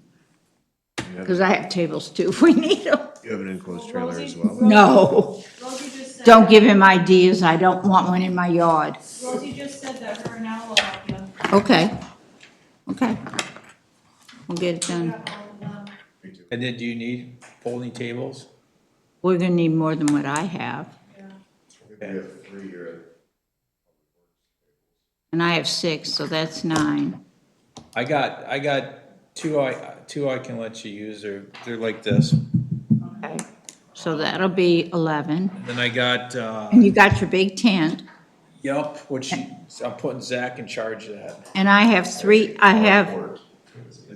E: Because I have tables too, if we need them.
C: You have an enclosed trailer as
G: Rosie-
C: well?
E: No,
G: Rosie just said.
E: don't give him ideas, I don't want one in my yard.
G: Rosie just said that her and Al will help you.
E: Okay, okay. We'll get it done.
G: Got all of them.
A: and then do you need folding tables?
E: We're gonna need more than what I have,
C: We have 3 here.
E: and I have 6, so that's 9.
A: I got two I can let you use, they're like this.
E: Okay, so that'll be 11.
A: Then I got,
E: And you got your big tent,
A: yup, which I'm putting Zach in charge of that.
E: and I have 3,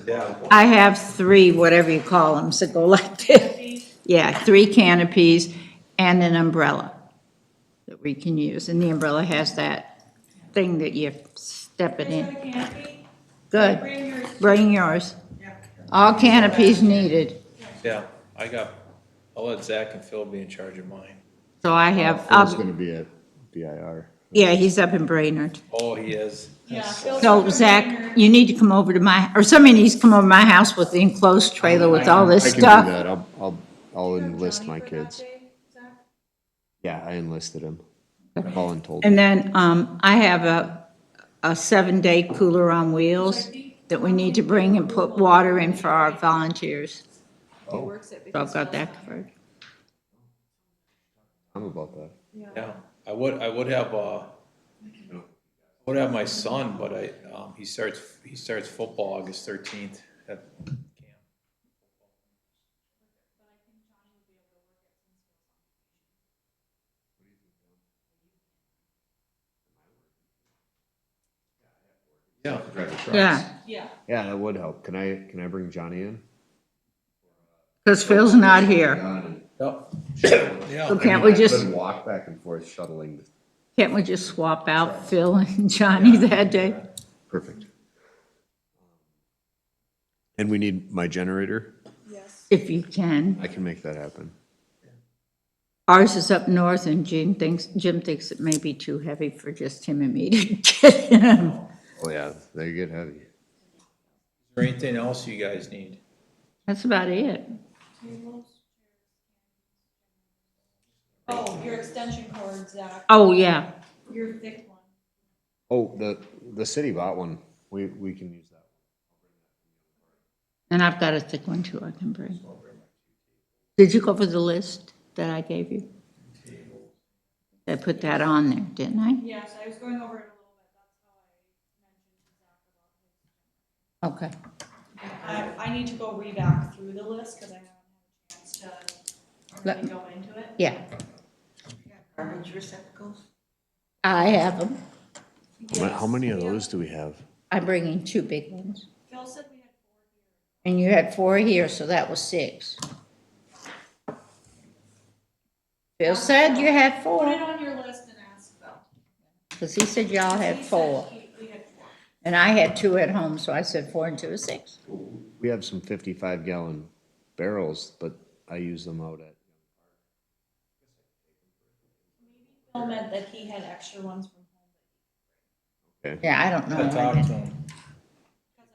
A: Yeah.
E: I have 3, whatever you call them, that go like this. Yeah, 3 canopies and an umbrella that we can use. And the umbrella has that thing that you step it
G: Is that
E: in.
G: a canopy?
E: Good.
G: Bring yours.
E: Bring yours. All canopies needed.
A: Yeah, I'll let Zach and Phil be in charge of mine.
E: So I have,
C: Phil's gonna be at BIR.
E: yeah, he's up in Brainerd.
A: Oh, he is.
G: Yeah. Phil's
E: So
G: over
E: Zach,
G: there.
E: you need to come over to or somebody needs to come over to my house with the enclosed trailer with all this
C: I can
E: stuff.
C: do that. I'll
G: Did you have
C: enlist
G: Johnny
C: my
G: for that
C: kids.
G: day, Zach?
C: Yeah, I enlisted him. Colin told
E: And
C: me.
E: then, I have a 7-day cooler on wheels that we need to bring and put water in for our volunteers. So I've got that covered.
C: I'm about that.
A: Yeah, I would have my son, but he starts football August 13th at camp. Yeah,
E: Yeah,
G: Yeah.
C: Yeah, that would help. Can I bring Johnny in?
E: because Phil's not here.
A: yep,
E: So
A: yeah.
E: can't we just,
C: Couldn't walk back and forth shuttling.
E: can't we just swap out Phil and Johnny that day?
C: Perfect. And we need my generator.
G: Yes.
E: If you can.
C: I can make that happen.
E: Ours is up north and Jim thinks it may be too heavy for just him and me to get him.
C: Oh, yeah, they get heavy.
A: Is there anything else you guys need?
E: That's about it.
G: Tables. Oh, your extension cord, Zach,
E: Oh, yeah.
G: your thick one.
C: Oh, the city bought one. We can use that.
E: And I've got a thick one too I can bring. Did you go over the list that I gave you? I put that on there, didn't I?
G: Yes, I was going over it a little bit. That's how I mentioned to Zach about his.
E: Okay.
G: I need to go read back through the list, because I haven't had a chance to really go into it.
E: Yeah,
B: Garbage receptacles?
E: I have them.
C: How many of those do we have?
E: I'm bringing 2 big ones.
G: Phil said we had 4 here.
E: And you had 4 here, so that was 6. Phil said you had
G: Put
E: 4,
G: it on your list and ask Phil.
E: because he said y'all had
G: He said
E: 4.
G: we had 4.
E: And I had 2 at home, so I said 4 and 2 is 6.
C: We have some 55-gallon barrels, but I use them out at.
G: Phil meant that he had extra ones from home.
E: Yeah, I don't know.
A: I talked to him.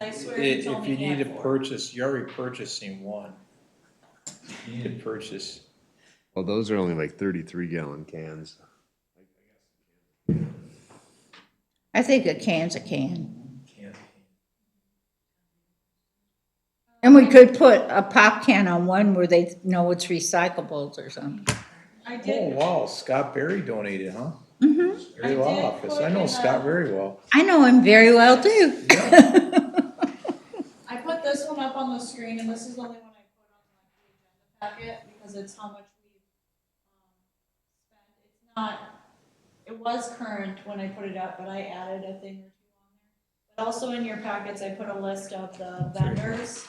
G: I swear he told
A: If
G: me
A: you
G: he
A: need to
G: had 4.
A: purchase, you're already purchasing one. You need to purchase.
C: Well, those are only like 33-gallon cans.
E: I think a can's a can. And we could put a pop can on one where they know it's recyclables or something.
G: I
A: Oh,
G: did,
A: wow, Scott Berry donated, huh?
E: Mm-hmm.
A: Very
G: I
A: well
G: did
A: office.
G: put
A: I know
G: in
A: Scott
G: a-
A: very well.
E: I know him very well too.
G: I put this one up on the screen, and this is the only one I put on like the agenda packet, because it's how much we've spent. It's not, it was current when I put it up, but I added a thing or 2 on there. But also in your packets, I put a list of the vendors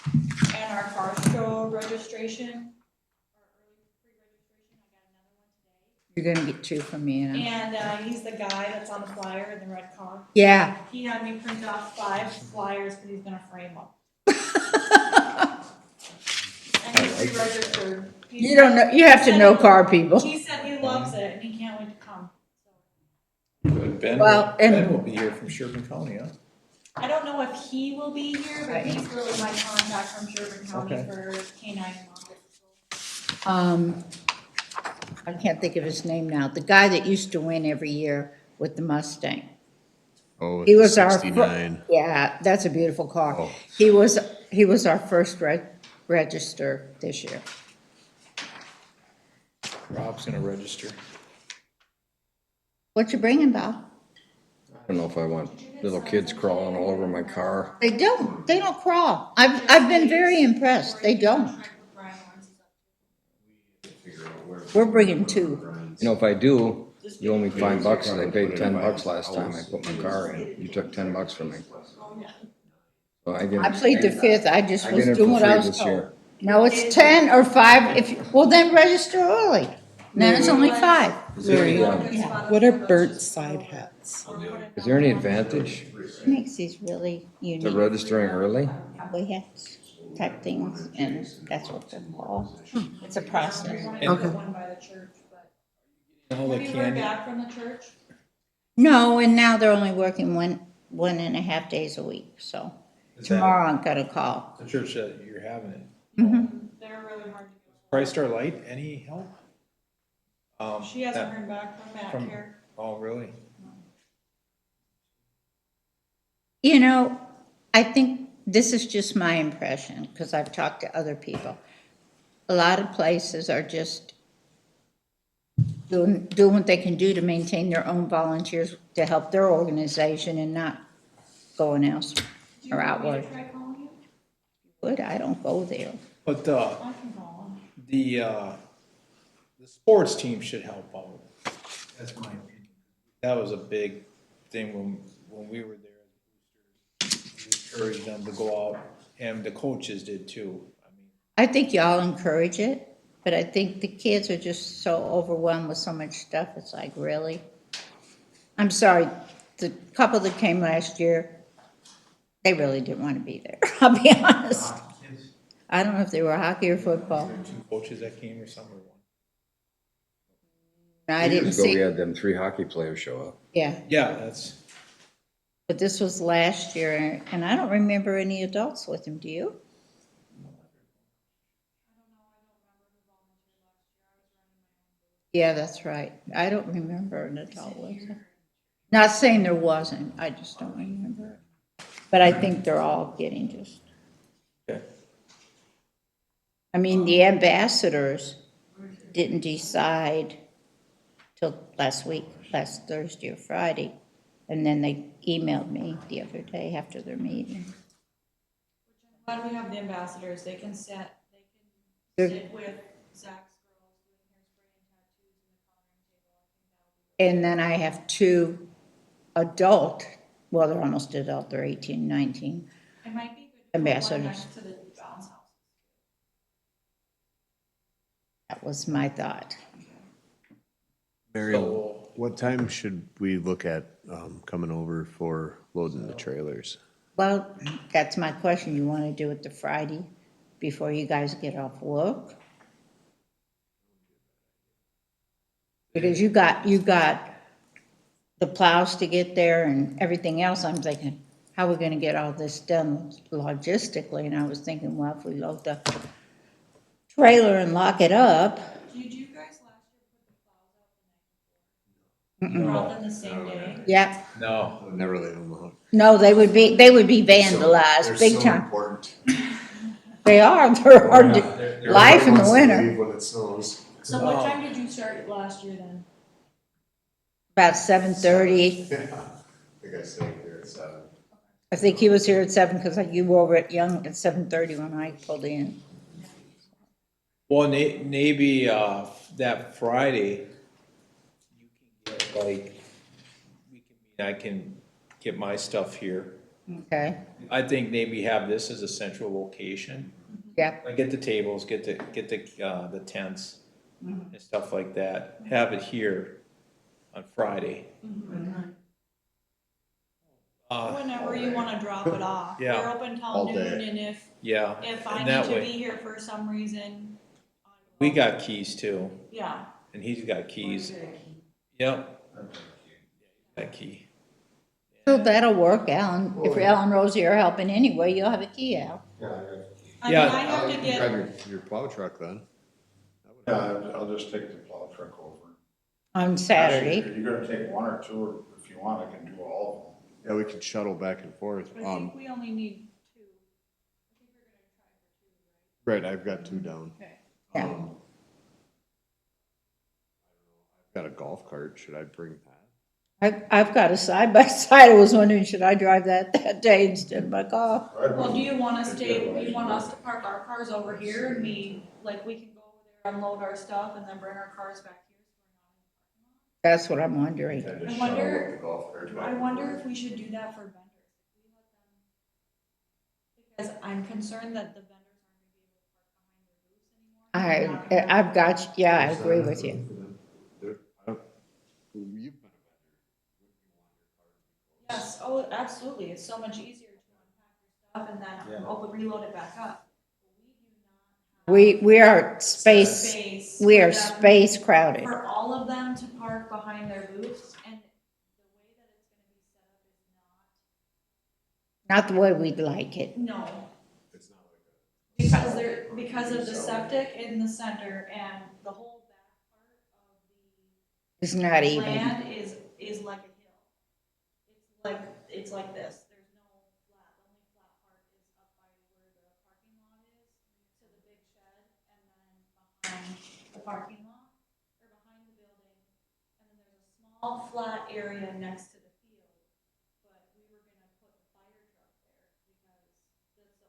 G: and our car show registration, or early pre-registration. I got another one today.
E: You're gonna get 2 from me,
G: And he's the guy that's on the flyer in the red car.
E: Yeah.
G: He had me print off 5 flyers, because he's gonna frame them. And he's pre-registered.
E: You don't know, you have to know car people.
G: He said he loves it, and he can't wait to come.
A: Good. Ben,
E: Well, and-
A: Ben will be here from Sherburne County, huh?
G: I don't know if he will be here, but he's really my contact from Sherburne County
A: Okay.
G: for K-9 and Mounted Patrol.
E: I can't think of his name now. The guy that used to win every year with the Mustang.
C: Oh,
E: He was our,
C: 69.
E: yeah, that's a beautiful car.
C: Oh.
E: He was our first register this year.
A: Rob's gonna register.
E: What you bringing, Bob?
F: I don't know if I want little kids crawling all over my car.
E: They don't crawl. I've been very impressed. They don't. We're bringing 2.
F: You know, if I do, you owe me $5, and I paid $10 last time I put my car in. You took $10 from me. So I get
E: I plead the
F: it.
E: 5th. I just
F: I
E: was
F: get it
E: doing
F: for
E: what I
F: free
E: was
F: this
E: told.
F: year.
E: No, it's 10 or 5. Well, then register early. Then it's only 5.
D: Mary,
E: Yeah.
D: what are burnt side hats?
F: Is there any advantage
E: Makes these really
F: to
E: unique.
F: registering early?
E: Cowboy hats type things, and that's what they're called. It's a process.
G: I wanted to put one by the church, but
A: All the
G: have you heard
A: candy.
G: back from the church?
E: No, and now they're only working 1.5 days a week, so
A: Is that
E: tomorrow I'm gonna call.
A: the church that you're having it?
G: They're really hard to get.
A: Christ Our Light, any help?
G: She hasn't
A: that-
G: heard back from Matt
A: from-
G: here.
A: Oh, really?
E: You know, I think this is just my impression, because I've talked to other people. A lot of places are just doing what they can do to maintain their own volunteers to help their organization and not going else
G: Do you
E: or
G: want me
E: outward.
G: to try calling you?
E: But I don't go there.
A: But,
G: I can call him.
A: the sports team should help out. That's my opinion. That was a big thing when we were there. We encouraged them to go out, and the coaches did too. I mean,
E: I think y'all encourage it, but I think the kids are just so overwhelmed with so much stuff. It's like, really? I'm sorry, the couple that came last year, they really didn't want to be there. I'll be honest. I don't know if they were hockey or football.
A: 2 coaches that came or something.
E: I didn't
F: Years ago, we
E: see,
F: had them 3 hockey players show up.
E: yeah,
A: Yeah, that's,
E: but this was last year, and I don't remember any adults with them, do you? Yeah, that's right. I don't remember an adult with them. Not saying there wasn't, I just don't remember it. But I think they're all getting just,
A: okay.
E: I mean, the ambassadors didn't decide till last week, last Thursday or Friday. And then they emailed me the other day after their meeting.
G: Glad we have the ambassadors, they can sit with Zach's girls doing hairspray and tattoos in the coloring table. I think that'll be
E: And then I have two adult, well, they're almost adult, they're 18, 19.
G: It might be good to put one
E: Ambassadors.
G: next to the bounce house.
E: That was my thought.
C: Mary,
A: So-
C: what time should we look at, coming over for loading the trailers?
E: Well, that's my question. You want to do it the Friday before you guys get off work? Because you got the plows to get there and everything else. I'm thinking, how are we gonna get all this done logistically? And I was thinking, well, if we load the trailer and lock it up,
G: Did you guys last year put the plows out the night before? You brought them the same day?
E: yeah,
A: No,
C: I've never laid them out.
E: no, they would be vandalized
C: They're
E: big
C: so
E: time.
C: important.
E: They are, they're hard to,
A: they're-
E: life in the
C: Everybody wants to
E: winter.
C: leave when it snows.
G: So what time did you start last year then?
E: About 7:30.
C: Yeah, I think I stayed here at 7.
E: I think he was here at 7 because you were over at Young at 7:30 when I pulled in.
A: well, maybe, that Friday, you can get like, I can get my stuff here.
E: Okay,
A: I think maybe have this as a central location.
E: yep,
A: Like get the tables, get the tents and stuff like that. Have it here on Friday.
G: Whenever you wanna drop it off.
A: Yeah.
G: We're open till
C: All
G: noon,
C: day.
G: and if
A: Yeah,
G: I
A: and
G: need
A: that
G: to be
A: way,
G: here for some reason.
A: we got keys too,
G: Yeah,
A: and he's got keys. Yep. That key.
E: so that'll work, Alan. If Alan and Rosie are helping anyway, you'll have a key out.
G: I mean,
A: Yeah.
G: I have to
C: Drive
G: get,
C: your plow truck then.
I: Yeah, I'll just take the plow truck over.
E: On Saturday.
I: Actually, you're gonna take one or two, or if you want, I can do all
C: Yeah, we could shuttle back and forth.
G: I think we only need two. I think we're gonna try for two,
C: Right, I've got 2 down.
G: right? Okay.
E: Yeah.
C: I've got a golf cart, should I bring that?
E: I've got a side by side. I was wondering, should I drive that day instead of my car?
G: Well, do you want us to park our cars over here and we can go over there, unload our stuff and then bring our cars back here?
E: That's what I'm wondering.
C: And just
G: I
C: shuttle
G: wonder-
C: with the golf cart back
G: I
C: and
G: wonder
C: forth.
G: if we should do that for vendors. If we let them- Because I'm concerned that the vendors aren't gonna be able to park behind their booths anymore.
E: I've got, yeah, I agree with you.
C: You've been a vendor.
G: Yes, oh, absolutely, it's so much easier to unpack your stuff and then reload it back up.
E: We are space,
G: Space.
E: we are
G: for them-
E: space crowded.
G: For all of them to park behind their booths, and the way that it's gonna be set up is
E: Not the way we'd like it.
G: no.
C: It's not like
G: Because of the septic in the center and the whole back part of
E: It's not
G: the
E: even.
G: land is like a hill. It's like this, there's no flat, the only flat part is up by where the parking lot is, to the big shed, and then behind the parking lot, or behind the building, and then there's a small flat area next to the field, but we were gonna put the fire truck there, because that's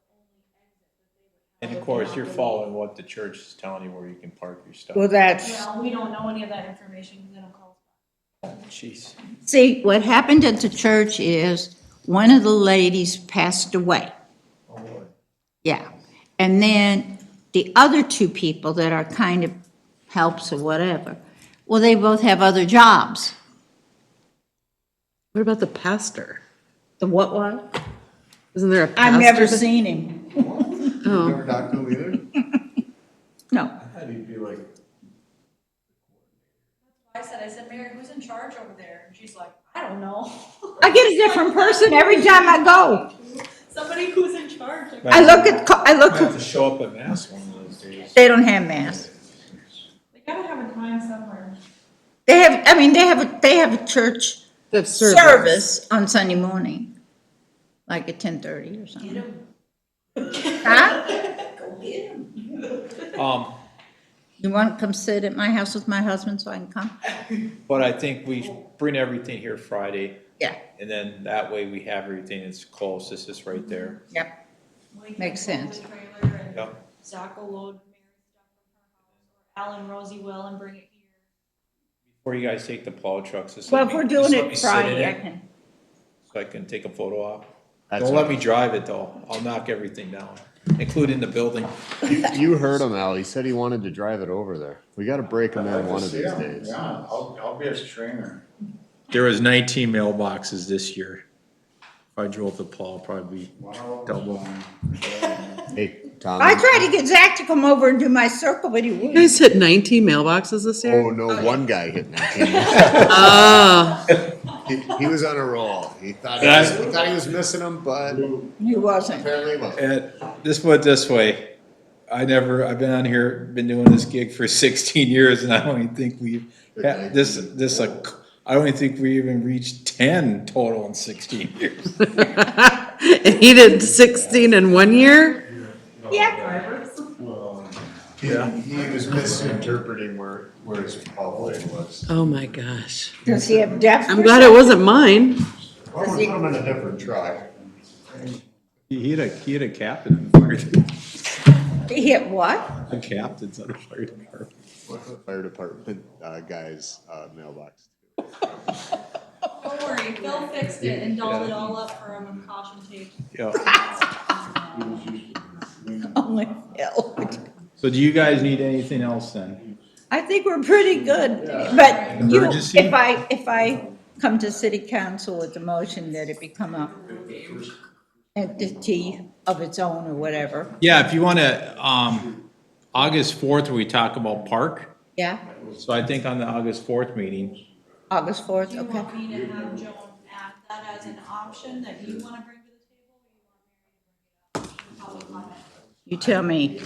G: the only exit that they would have.
A: And of course, you're following what the church is telling you where you can park your stuff.
E: Well, that's,
G: Well, we don't know any of that information, because they don't call us back.
A: Jeez.
E: see, what happened at the church is one of the ladies passed away. Yeah. And then the other two people that are kind of helps or whatever, well, they both have other jobs.
D: What about the pastor?
E: The what?
D: Isn't there a pastor?
E: I've never
D: that-
E: seen him.
D: Oh,
C: Never talked to him either?
E: No.
C: I thought he'd be like,
G: I said, Mary, who's in charge over there? And she's like, I don't know.
E: I get a different person every time I go.
G: Somebody who's in charge.
E: I look at,
A: Have to show up at mass one of those days.
E: they don't have mass.
G: They gotta have a time somewhere.
E: They have a church
D: the
E: service on Sunday morning, like at 10:30 or
G: Get
E: something.
G: them.
E: Huh?
G: Go get them.
E: You want to come sit at my house with my husband so I can come?
A: But I think we bring everything here Friday,
E: Yeah,
A: and then that way we have everything that's close, this is right there.
E: yep.
G: We can
E: Makes
G: pull
E: sense.
G: the trailer and
A: Yep.
G: Zach will load Mary's stuff from her house, or Al and Rosie will and bring it here.
A: Before you guys take the plow trucks, just
E: Well,
A: let
E: if we're
A: me-
E: doing
A: just let
E: it
A: me sit in
E: Friday, I
A: it
E: can.
A: So I can take a photo op.
C: That's
A: Don't let
C: fine.
A: me drive it though. I'll knock everything down, including the building.
C: You heard him, Al. He said he wanted to drive it over there. We gotta break him
I: I'd
C: in
I: like to
C: one of
I: see
C: these
I: 'em.
C: days.
I: Yeah, I'll be his trainer.
A: There was 19 mailboxes this year. If I drove the plow, it'd probably be double.
C: Hey, Tom.
E: I tried to get Zach to come over and do my circle, but he
D: You
E: wouldn't.
D: guys hit 19 mailboxes this year?
C: Oh, no, one guy hit 19.
D: Oh,
C: He was on a roll. He thought he was missing them, but
E: He wasn't.
C: apparently he wasn't.
A: And just put it this way, I've been on here, been doing this gig for 16 years and I don't even think we, I don't even think we even reached 10 total in 16 years.
D: and he did 16 in 1 year?
E: Yeah.
C: He was misinterpreting where his hallway was.
D: Oh my gosh.
E: Does he have depth?
D: I'm glad it wasn't mine.
C: Well, we put him in a different truck.
A: He had a captain in the fire department.
E: He hit what?
A: The captain's on the fire department.
C: What's the fire department guy's mailbox?
G: Don't worry, Phil fixed it and dolled it all up for him with caution tape.
A: Yeah.
E: Only Phil.
A: So do you guys need anything else then?
E: I think we're pretty good, but you,
A: Emergency?
E: if I come to city council with the motion that it become a entity of its own or whatever,
A: Yeah, if you wanna, August 4th, we talk about park.
E: yeah,
A: So I think on the August 4th meeting,
E: August 4th,
G: Do you
E: okay.
G: want me to have Joan add that as an option that you wanna bring to the table, or you want Mary to bring it up? Public comment?
E: You tell me,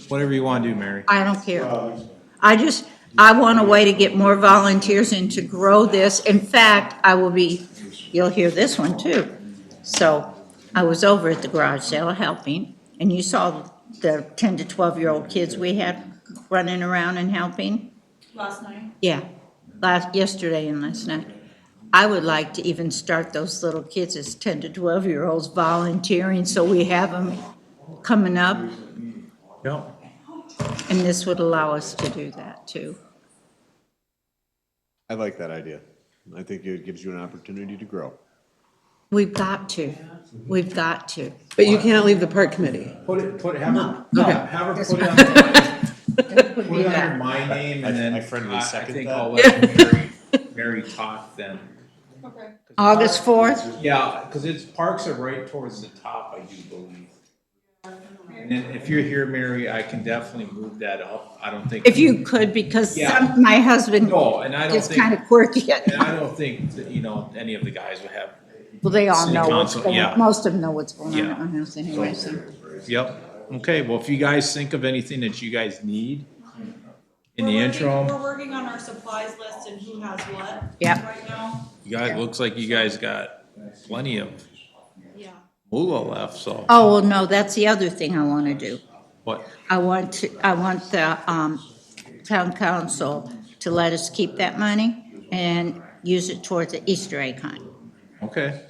A: whatever you wanna do, Mary.
E: I don't care. I want a way to get more volunteers and to grow this. In fact, you'll hear this one too. So I was over at the garage sale helping, and you saw the 10 to 12-year-old kids we had running around and helping.
G: Last night?
E: Yeah, yesterday and last night. I would like to even start those little kids as 10 to 12-year-olds volunteering, so we have them coming up,
A: Yep.
E: and this would allow us to do that too.
C: I like that idea. I think it gives you an opportunity to grow.
E: We've got to.
D: But you can't leave the park committee.
A: Have her put it on,
E: Would
A: put
E: be
A: it under
E: that.
A: my name and then
C: I friendly
A: I
C: second
A: think
C: that.
A: I'll let Mary talk then.
G: Okay.
E: August 4th?
A: Yeah, cause it's, parks are right towards the top, I do believe. And then if you're here, Mary, I can definitely move that up. I don't think.
E: If you could, because
A: Yeah.
E: my husband
A: No, and I don't
E: is
A: think,
E: kind of quirky.
A: and I don't think that, any of the guys would have.
E: Well, they all
A: City
E: know what's
A: council,
E: going
A: yeah.
E: on. Most of them know what's going on
A: Yeah.
E: at my house anyway, so.
A: Yep, okay, well, if you guys think of anything that you guys need in the
G: We're
A: interim,
G: working on our supplies list and who has what.
E: Yep.
G: Right now,
A: you guys, looks like you guys got plenty of
G: yeah.
A: moolah left, so
E: Oh, well, no, that's the other thing I want to do.
A: what?
E: I want the town council to let us keep that money and use it towards the Easter egg hunt.
A: Okay,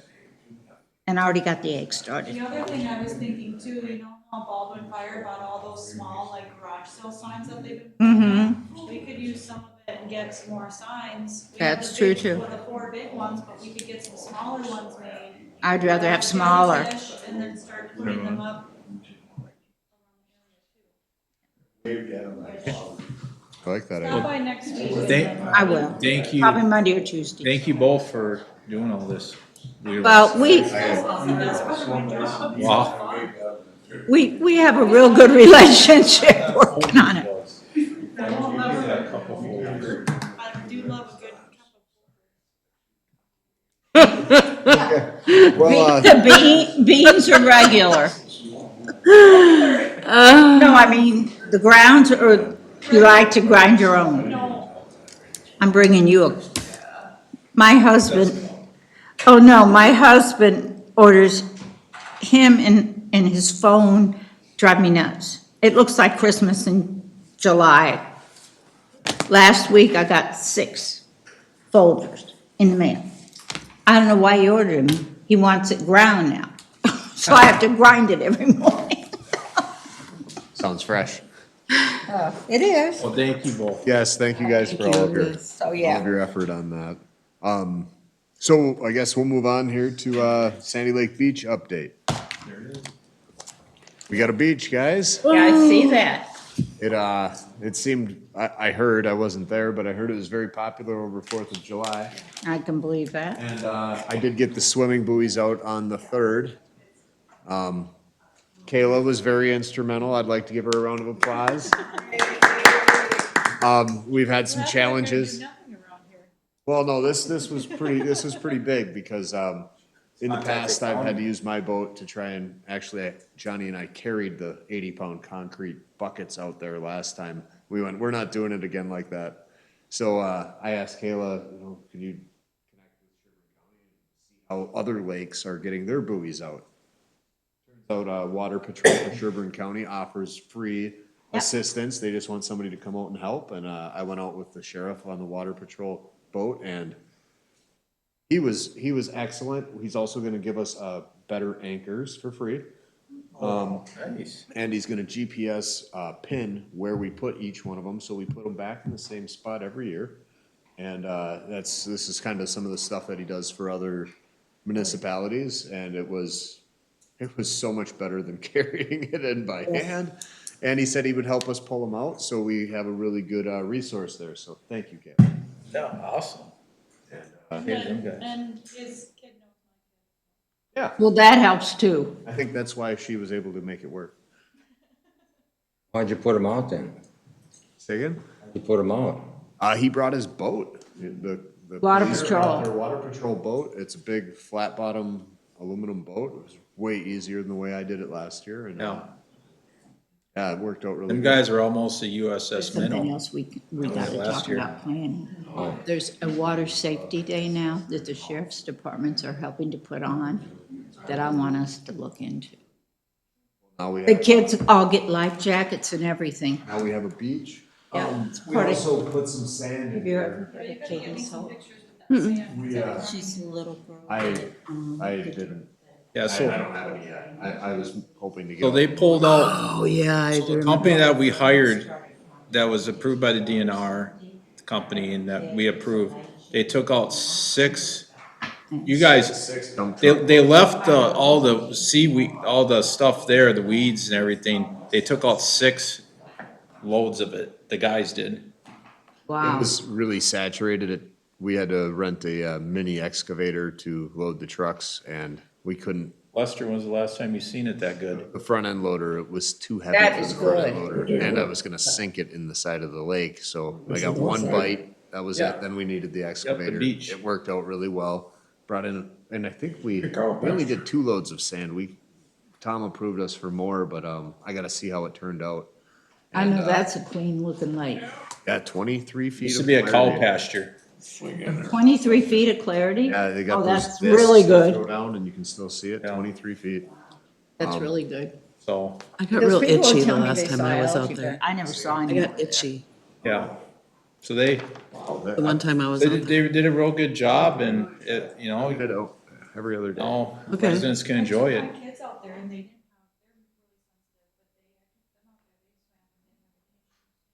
E: And I already got the egg started.
G: The other thing I was thinking too, you know how Baldwin Fire got all those small like garage sale signs that they've been.
E: Mm-hmm.
G: We could use some of it and get some more signs. We
E: That's
G: have the
E: true,
G: big-
E: too.
G: The 4 big ones, but we could get some smaller ones made.
E: I'd rather have smaller.
G: And then start putting them up.
C: I like that
G: Stop
C: idea.
G: by next week.
E: I will.
A: thank you,
E: Probably Monday or Tuesday.
A: thank you both for doing all this.
E: Well,
G: We
E: we have a real good relationship working on it.
G: I do love a good cup of.
C: Well,
E: The beans are regular. No, I mean, the grounds, or you like to grind your own?
G: No,
E: I'm bringing you my husband, oh no, my husband orders him and his phone drive me nuts. It looks like Christmas in July. Last week I got 6 folders in the mail. I don't know why he ordered them. He wants it ground now. So I have to grind it every morning.
C: Sounds fresh.
E: It is.
A: Well, thank you both.
C: Yes, thank you guys for all of your,
E: So,
C: all of
E: yeah.
C: your effort on that. So I guess we'll move on here to, Sandy Lake Beach update. We got a beach, guys.
E: Yeah, I see that.
C: It seemed, I heard, I wasn't there, but I heard it was very popular over 4th of July.
E: I can believe that.
C: And, I did get the swimming buoys out on the 3rd. Kayla was very instrumental. I'd like to give her a round of applause. We've had some challenges. Well, no, this was pretty big because, in the past, I've had to use my boat to try and, actually, Johnny and I carried the 80-pound concrete buckets out there last time. We went, we're not doing it again like that. So, I asked Kayla, can you connect with Sherburne County and see how other lakes are getting their buoys out? Turns out, Water Patrol for Sherburne County offers free assistance. They just want somebody to come out and help. And, I went out with the sheriff on the Water Patrol boat, and he was excellent. He's also gonna give us, better anchors for free.
A: Nice.
C: And he's gonna GPS, pin where we put each one of them, so we put them back in the same spot every year. And, this is kind of some of the stuff that he does for other municipalities, and it was so much better than carrying it in by hand. And he said he would help us pull them out, so we have a really good, resource there, so thank you, Kevin.
A: Yeah, awesome. Here's them guys.
G: And his kid knows
C: Yeah,
E: Well, that helps too.
C: I think that's why she was able to make it work.
F: Why'd you put them out then?
C: Say again?
F: You put them out?
C: He brought his boat, the
E: Water
C: police
E: patrol.
C: brought their water patrol boat. It's a big flat bottom aluminum boat. It was way easier than the way I did it last year, and
A: Yeah.
C: yeah, it worked out really
A: Them
C: good.
A: guys are almost a USS
E: Something
A: Minnow.
E: else we gotta
A: last
E: talk
A: year.
E: about planning. There's a water safety day now that the sheriff's departments are helping to put on that I want us to look into.
C: Now we
E: The
C: have,
E: kids all get life jackets and everything.
C: now we have a beach.
E: Yeah, it's
C: We
E: part of-
C: also put some sand in
E: Have you
C: there.
E: ever heard of Katie's Hope?
C: We,
E: She's a little girl.
C: I didn't,
A: Yeah,
C: I
A: so,
C: don't have any yet. I was hoping to get.
A: so they pulled out,
D: Oh, yeah, I do
A: the
D: remember.
A: company that we hired, that was approved by the DNR company and that we approved, they took out 6, you guys,
C: Six dump
A: they,
C: trucks.
A: they left all the seaweed, all the stuff there, the weeds and everything. They took out 6 loads of it, the guys did.
C: It
E: Wow.
C: was really saturated. We had to rent a mini excavator to load the trucks, and we couldn't.
A: Lester, when's the last time you seen it that good?
C: The front end loader, it was too heavy
E: That
C: for
E: is
C: the front end
E: good.
C: loader, and I was gonna sink it in the side of the lake, so I got one bite, that was
A: Yeah.
C: it, then we needed the excavator.
A: beach.
C: It worked out really well, brought in, and I think we only did 2 loads of sand, Tom approved us for more, but, I gotta see how it turned out.
E: I know that's a clean looking lake.
C: Yeah, 23 feet.
A: Used to
C: of
A: be a cow
C: clarity.
A: pasture.
E: 23 feet of clarity?
C: Yeah, they got
E: Oh,
C: those
E: that's
C: discs
E: really
C: that
E: good.
C: Throw down and you can still see it,
A: Yeah.
C: 23 feet.
E: That's really good.
A: So,
D: I got
E: Those
D: real
E: people
D: itchy the
E: tell me
D: last
E: they
D: time
E: saw
D: I was
E: algae,
D: out there.
E: but I never saw
D: I
E: any.
D: got itchy
A: yeah. So they
D: the one time I was
A: They
D: out
A: did,
D: there.
A: they did a real good job and it,
C: We did it every other day.
A: now
D: Okay.
A: residents can enjoy it.
G: my kids out there and they didn't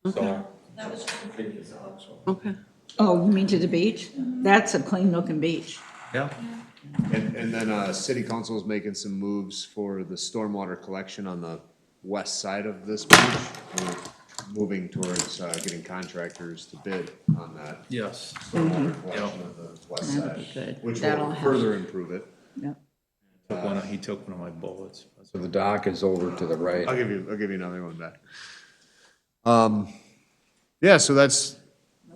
G: have,
A: So,
G: that was just.
D: Okay.
E: Oh, you mean to the beach? That's a clean looking beach.
A: yeah.
C: And then, city council is making some moves for the stormwater collection on the west side of this beach. We're moving towards, getting contractors to bid on that.
A: Yes.
C: Stormwater collection on the west
E: That'll be
C: side,
E: good.
C: which
E: That'll
C: will
E: help.
C: further improve it.
E: Yep.
A: He took one of my bullets.
F: So the dock is over to the right.
C: I'll give you another one back. Yeah, so that's,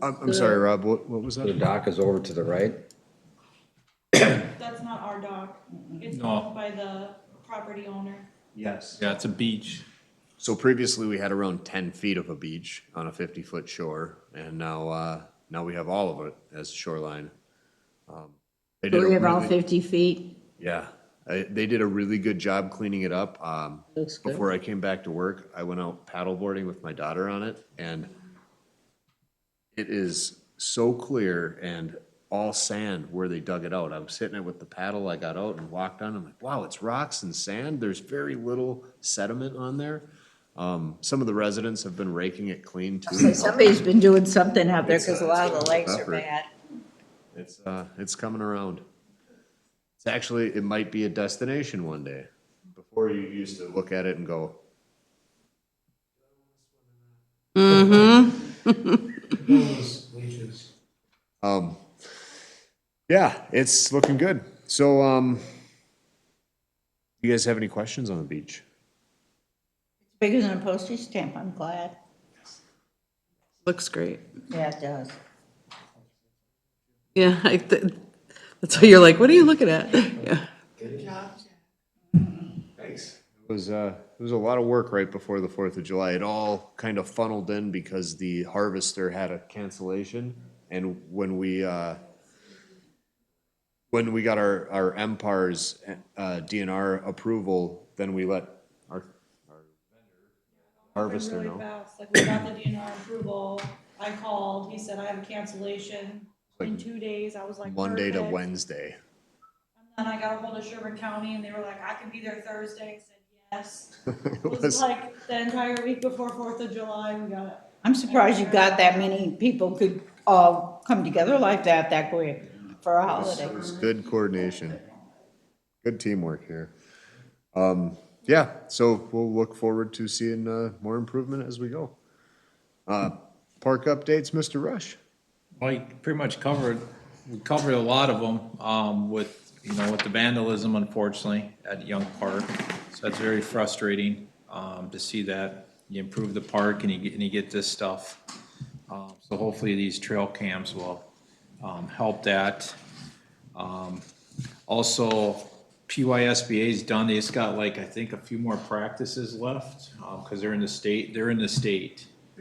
C: I'm sorry, Rob, what was
F: The
C: that?
F: dock is over to the right.
G: That's not our dock. It's
A: No.
G: owned by the property owner.
C: Yes.
A: Yeah, it's a beach.
C: So previously, we had around 10 feet of a beach on a 50-foot shore, and now we have all of it as a shoreline. They did
E: Do
C: a
E: we have all
C: really-
E: 50 feet?
C: Yeah, they did a really good job cleaning it up.
E: Looks good.
C: Before I came back to work, I went out paddleboarding with my daughter on it, and it is so clear, and all sand where they dug it out. I was hitting it with the paddle, I got out and walked on, I'm like, wow, it's rocks and sand, there's very little sediment on there. Some of the residents have been raking it clean too.
E: So somebody's been doing something out there, because a lot of the lakes are
C: effort.
E: bad.
C: It's coming around. It's actually, it might be a destination one day. Before you used to look at it and go, yeah, it's looking good. So, you guys have any questions on the beach?
E: Bigger than a postage stamp, I'm glad.
D: Looks great.
E: Yeah, it does.
D: Yeah, that's why you're like, what are you looking at? Yeah.
C: Thanks. It was a lot of work right before the 4th of July. It all kind of funneled in because the harvester had a cancellation, and when we got our MPARS DNR approval, then we let our harvester
G: Really
C: know.
G: fast, like we got the DNR approval, I called, he said I have a cancellation in 2 days, I was like,
C: Monday to
G: perfect.
C: Wednesday.
G: And then I got a hold of Sherburne County and they were like, I can be there Thursday, I said yes.
C: It
G: It was like the entire week before 4th of July, we got it.
E: I'm surprised you got that many people could all come together like that quick for a holiday.
C: It was good coordination. Good teamwork here. Yeah, so we'll look forward to seeing more improvement as we go. Park updates, Mr. Rush.
A: Mike pretty much we covered a lot of them, with, with the vandalism unfortunately at Young Park. So that's very frustrating, to see that. You improve the park and you get this stuff. So hopefully these trail cams will, help that. Also, PYSBA's done, they just got like, I think a few more practices left, cause they're in the state.
C: They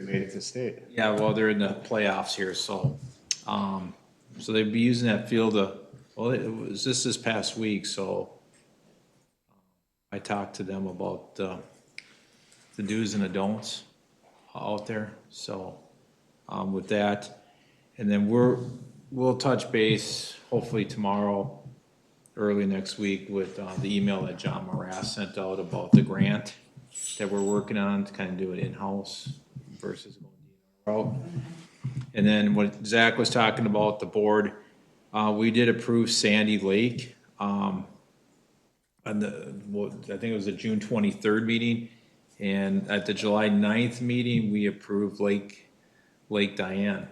C: made it to state.
A: Yeah, well, they're in the playoffs here, so, so they'd be using that field, well, it was this past week, so I talked to them about, the do's and the don'ts out there, so, with that. And then we'll touch base hopefully tomorrow, early next week with, the email that John Morass sent out about the grant that we're working on to kind of do it in-house versus going out. And then what Zach was talking about, the board, we did approve Sandy Lake, on I think it was the June 23rd meeting. And at the July 9th meeting, we approved Lake Diane.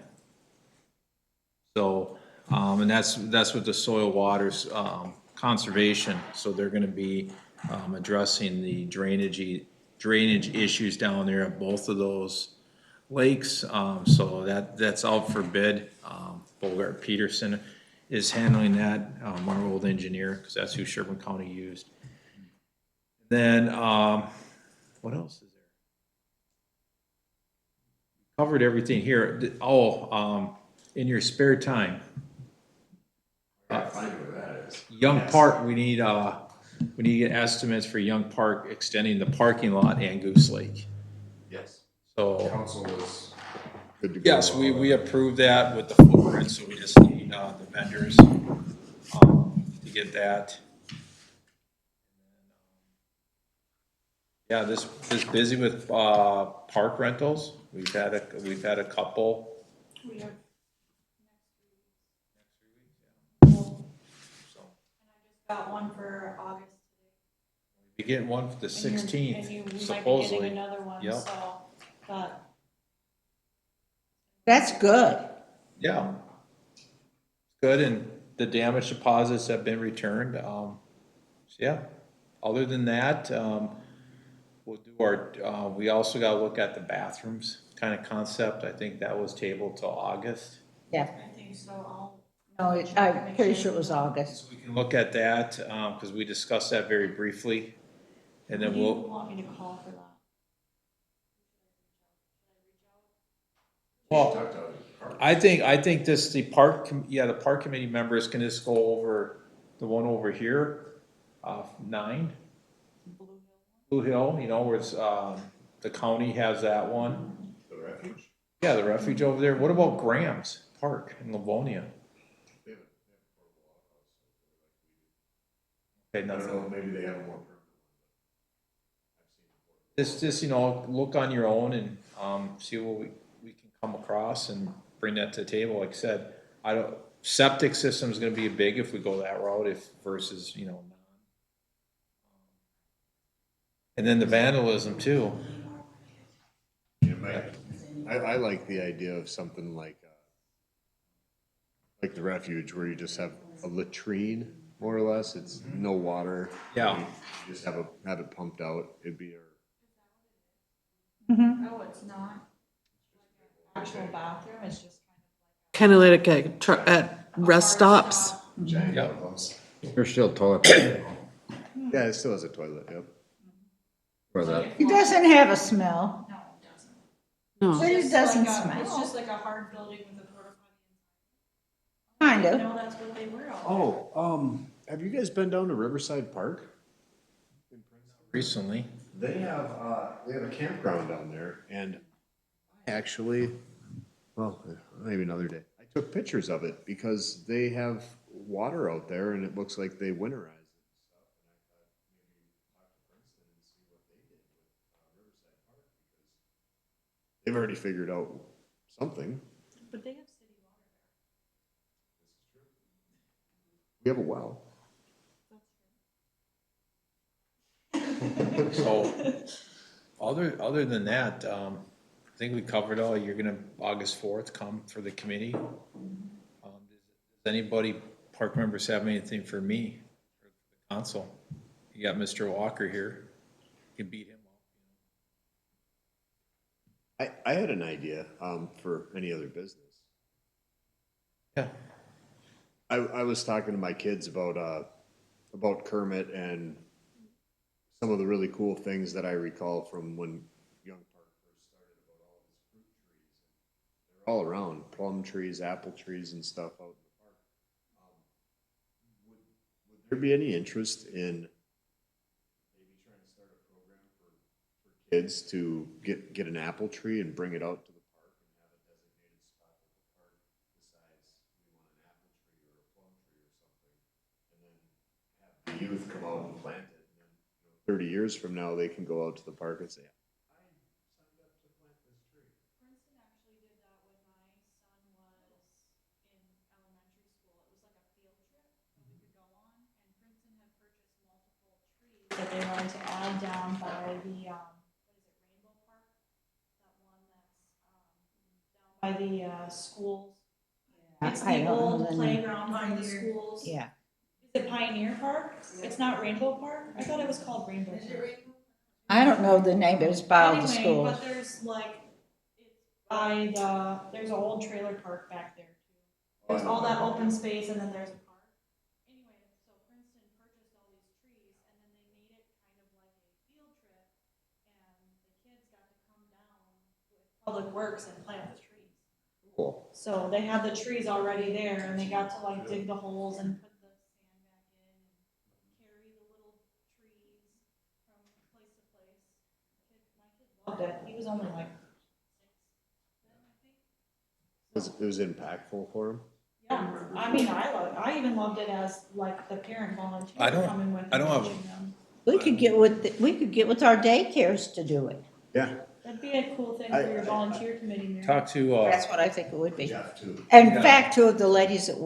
A: So, and that's with the soil waters, conservation, so they're gonna be, addressing the drainage issues down there at both of those lakes, so that's out for bid. Bogart Peterson is handling that, our old engineer, because that's who Sherburne County used. Then, what else is there? Covered everything here. In your spare time. Young Park, we need to get estimates for Young Park extending the parking lot and Goose Lake.
C: Yes.
A: So,
C: Council was good to go.
A: yes, we approved that with the footprint, so we just need, the vendors, to get that. Yeah, this busy with, park rentals. We've had a couple.
G: We have
A: So
G: got one for August.
A: we get one for the
G: And we might
A: 16th,
G: be getting
A: supposedly.
G: another one,
A: Yep.
G: so, but
E: That's good.
A: Yeah. Good, and the damage deposits have been returned, so yeah. Other than that, we'll do we also gotta look at the bathrooms kind of concept. I think that was tabled till August.
E: Yeah.
G: I think so,
E: No, I'm pretty sure it was August.
A: We can look at that, cause we discussed that very briefly. And then
G: do you
A: we'll,
G: want me to call for that?
A: well, I think the park committee members can just go over the one over here, 9. Blue Hill, where it's, the county has that one.
C: The refuge.
A: Yeah, the refuge over there. What about Graham's Park in Livonia?
C: They
A: Okay,
C: I don't know,
A: nothing.
C: maybe they have a more permanent
A: Just, look on your own and, see what we can come across and bring that to the table. Like I said, septic system is gonna be big if we go that route if versus, non. And then the vandalism too.
C: one. I like the idea of something like the refuge where you just have a latrine, more or less. It's no water.
A: Yeah.
C: You just have it pumped out. It'd be
G: No, it's not. Actual bathroom, it's just
D: Kind of like a truck at rest stops.
C: giant
A: Yeah.
C: one of those.
F: There's still toilet paper
C: Yeah, it still has a toilet, yep.
F: for that.
E: It doesn't have a smell,
G: no, it doesn't.
D: No.
E: but it
G: Just
E: doesn't
G: like a- It's
E: smell,
G: just like a hard building with a porta potty.
E: kind of.
G: No, that's what they were all.
C: Oh, have you guys been down to Riverside Park?
A: Recently.
C: They have a campground down there, and I actually, well, maybe another day. I took pictures of it because they have water out there, and it looks like they winterize it and stuff. And I thought maybe talk to Princeton and see what they did with Riverside Park because they've already figured out something.
G: But they have city water
C: We have a well.
A: So, other than that, I think we covered all. You're gonna, August 4th, come for the committee. Does anybody, park members, have anything for me, for the council? You got Mr. Walker here. You can beat him up.
C: I had an idea for any other business.
A: Yeah.
C: I was talking to my kids about Kermit and some of the really cool things that I recall from when Young Park first started about all of his fruit trees. They're all around, plum trees, apple trees and stuff out in the park. Would there be any interest in maybe trying to start a program for kids to get an apple tree and bring it out to the park and have a designated spot at the park decides we want an apple tree or a plum tree or something, and then have the youth come out and plant it, and then 30 years from now they can go out to the park and say, I signed up to plant this tree.
G: Princeton actually did that when my son was in elementary school. It was like a field trip that we could go on, and Princeton had purchased multiple trees that they wanted to add down by the, what is it, Rainbow Park? That one that's, down by the, schools. It's
E: I
G: the
E: don't know
G: old
E: the name.
G: playground by the schools.
E: Yeah.
G: Is it Pioneer Park? It's not Rainbow Park? I thought it was called Rainbow Park.
E: I don't know the name, but it's by all the
G: Anyway,
E: schools.
G: but there's like, it's by there's an old trailer park back there too. There's all that open space and then there's a park. Anyway, so Princeton purchased all these trees and then they made it kind of like a field trip. And the kids got to come down with Public Works and plant the trees.
C: Cool.
G: So they had the trees already there and they got to like dig the holes and put the sand back in and carry the little trees from place to place. My kid loved it. He was only like 6 then, I think.
C: It was impactful for him.
G: Yeah, I mean, I even loved it as like the parent volunteer
A: I don't-
G: coming with
A: I don't
G: and
A: have a-
G: teaching them.
E: We could get with our daycares to do it.
C: Yeah.
G: That'd be a cool thing for your volunteer committee, Mary.
A: Talk to,
E: That's what I think it would be.
C: Jeff too.
E: In
A: Yeah.
E: fact, two of the ladies that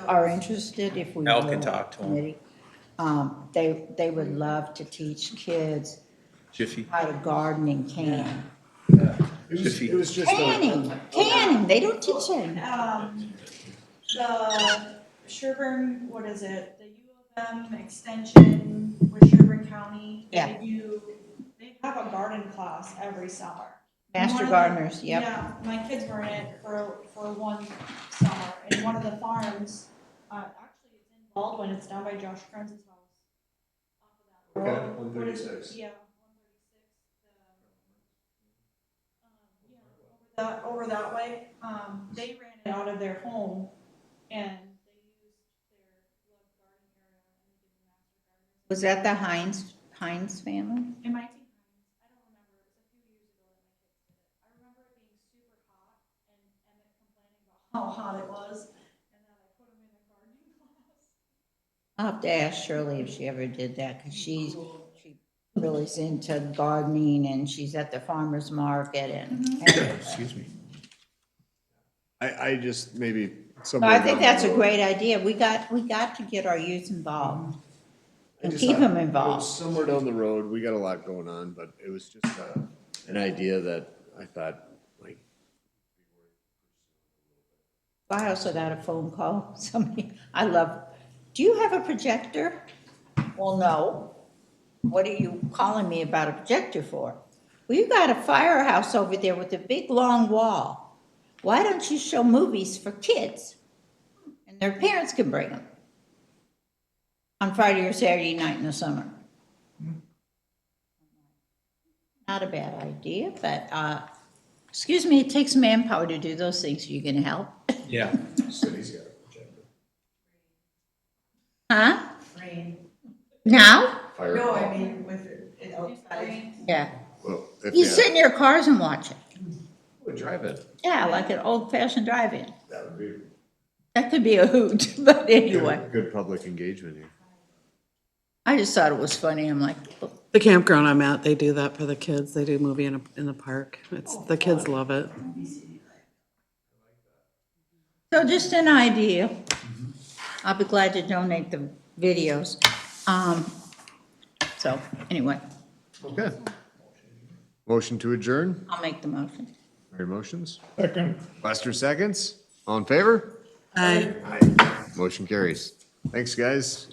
E: are interested, if we.
A: Al
E: will,
A: can talk to 'em.
E: committee, they would love to teach kids
A: Jiffy.
E: how to garden and can.
A: Jiffy.
C: It was just
E: Canning, they don't teach that.
G: The Sherburne, what is it, the U of M extension with Sherburne County.
E: Yeah.
G: They have a garden class every summer.
E: Master
G: One of the-
E: gardeners, yep.
G: Yeah, my kids were in it for one summer, and one of the farms, actually it's in Baldwin, it's down by Josh Kranz's house. Off of that
C: Okay,
G: road.
C: 136.
G: Yeah, 136, over that way, they ran it out of their home, and they used their little garden area, and they did the master gardeners.
E: Was that the Heinz family?
G: It might be Heinz. I don't remember. It was a few years ago that my kids did it. I remember it being super hot and Emmett complaining about how hot it was, and then I put him in a gardening class.
E: I'll have to ask Shirley if she ever did that, because she really is into gardening, and she's at the farmer's market, and
A: Excuse me.
C: I just maybe
E: so
C: somewhere.
E: I think
C: down
E: that's
C: the
E: a
C: road-
E: great idea. We got to get our youth involved
C: I
E: and
C: just
E: keep
C: thought
E: them
C: it was
E: involved.
C: Somewhere down the road, we got a lot going on, but it was just an idea that I thought, like,
E: I also got a phone call, somebody, do you have a projector? Well, no. What are you calling me about a projector for? Well, you got a firehouse over there with a big long wall. Why don't you show movies for kids? And their parents can bring them on Friday or Saturday night in the summer. Not a bad idea, but, excuse me, it takes manpower to do those things. Are you gonna help?
A: Yeah.
C: city's got a projector.
E: Huh? Now?
C: Fire.
B: No, I mean, with it outside.
E: Yeah.
C: Well, if
E: You
C: you
E: sit in your cars and watch it.
C: would drive it,
E: Yeah, like an old-fashioned drive-in.
C: that would be
E: That could be a hoot, but anyway,
C: good public engagement here.
E: I just thought it was funny. I'm like,
D: The campground I'm at, they do that for the kids. They do movie in the park. The kids love it.
E: so just an idea. I'll be glad to donate the videos. So anyway,
C: Okay. Motion to adjourn,
E: I'll make the motion.
C: Mary motions,
H: Second.
C: Lester seconds, all in favor?
D: Aye.
C: Motion carries. Thanks, guys.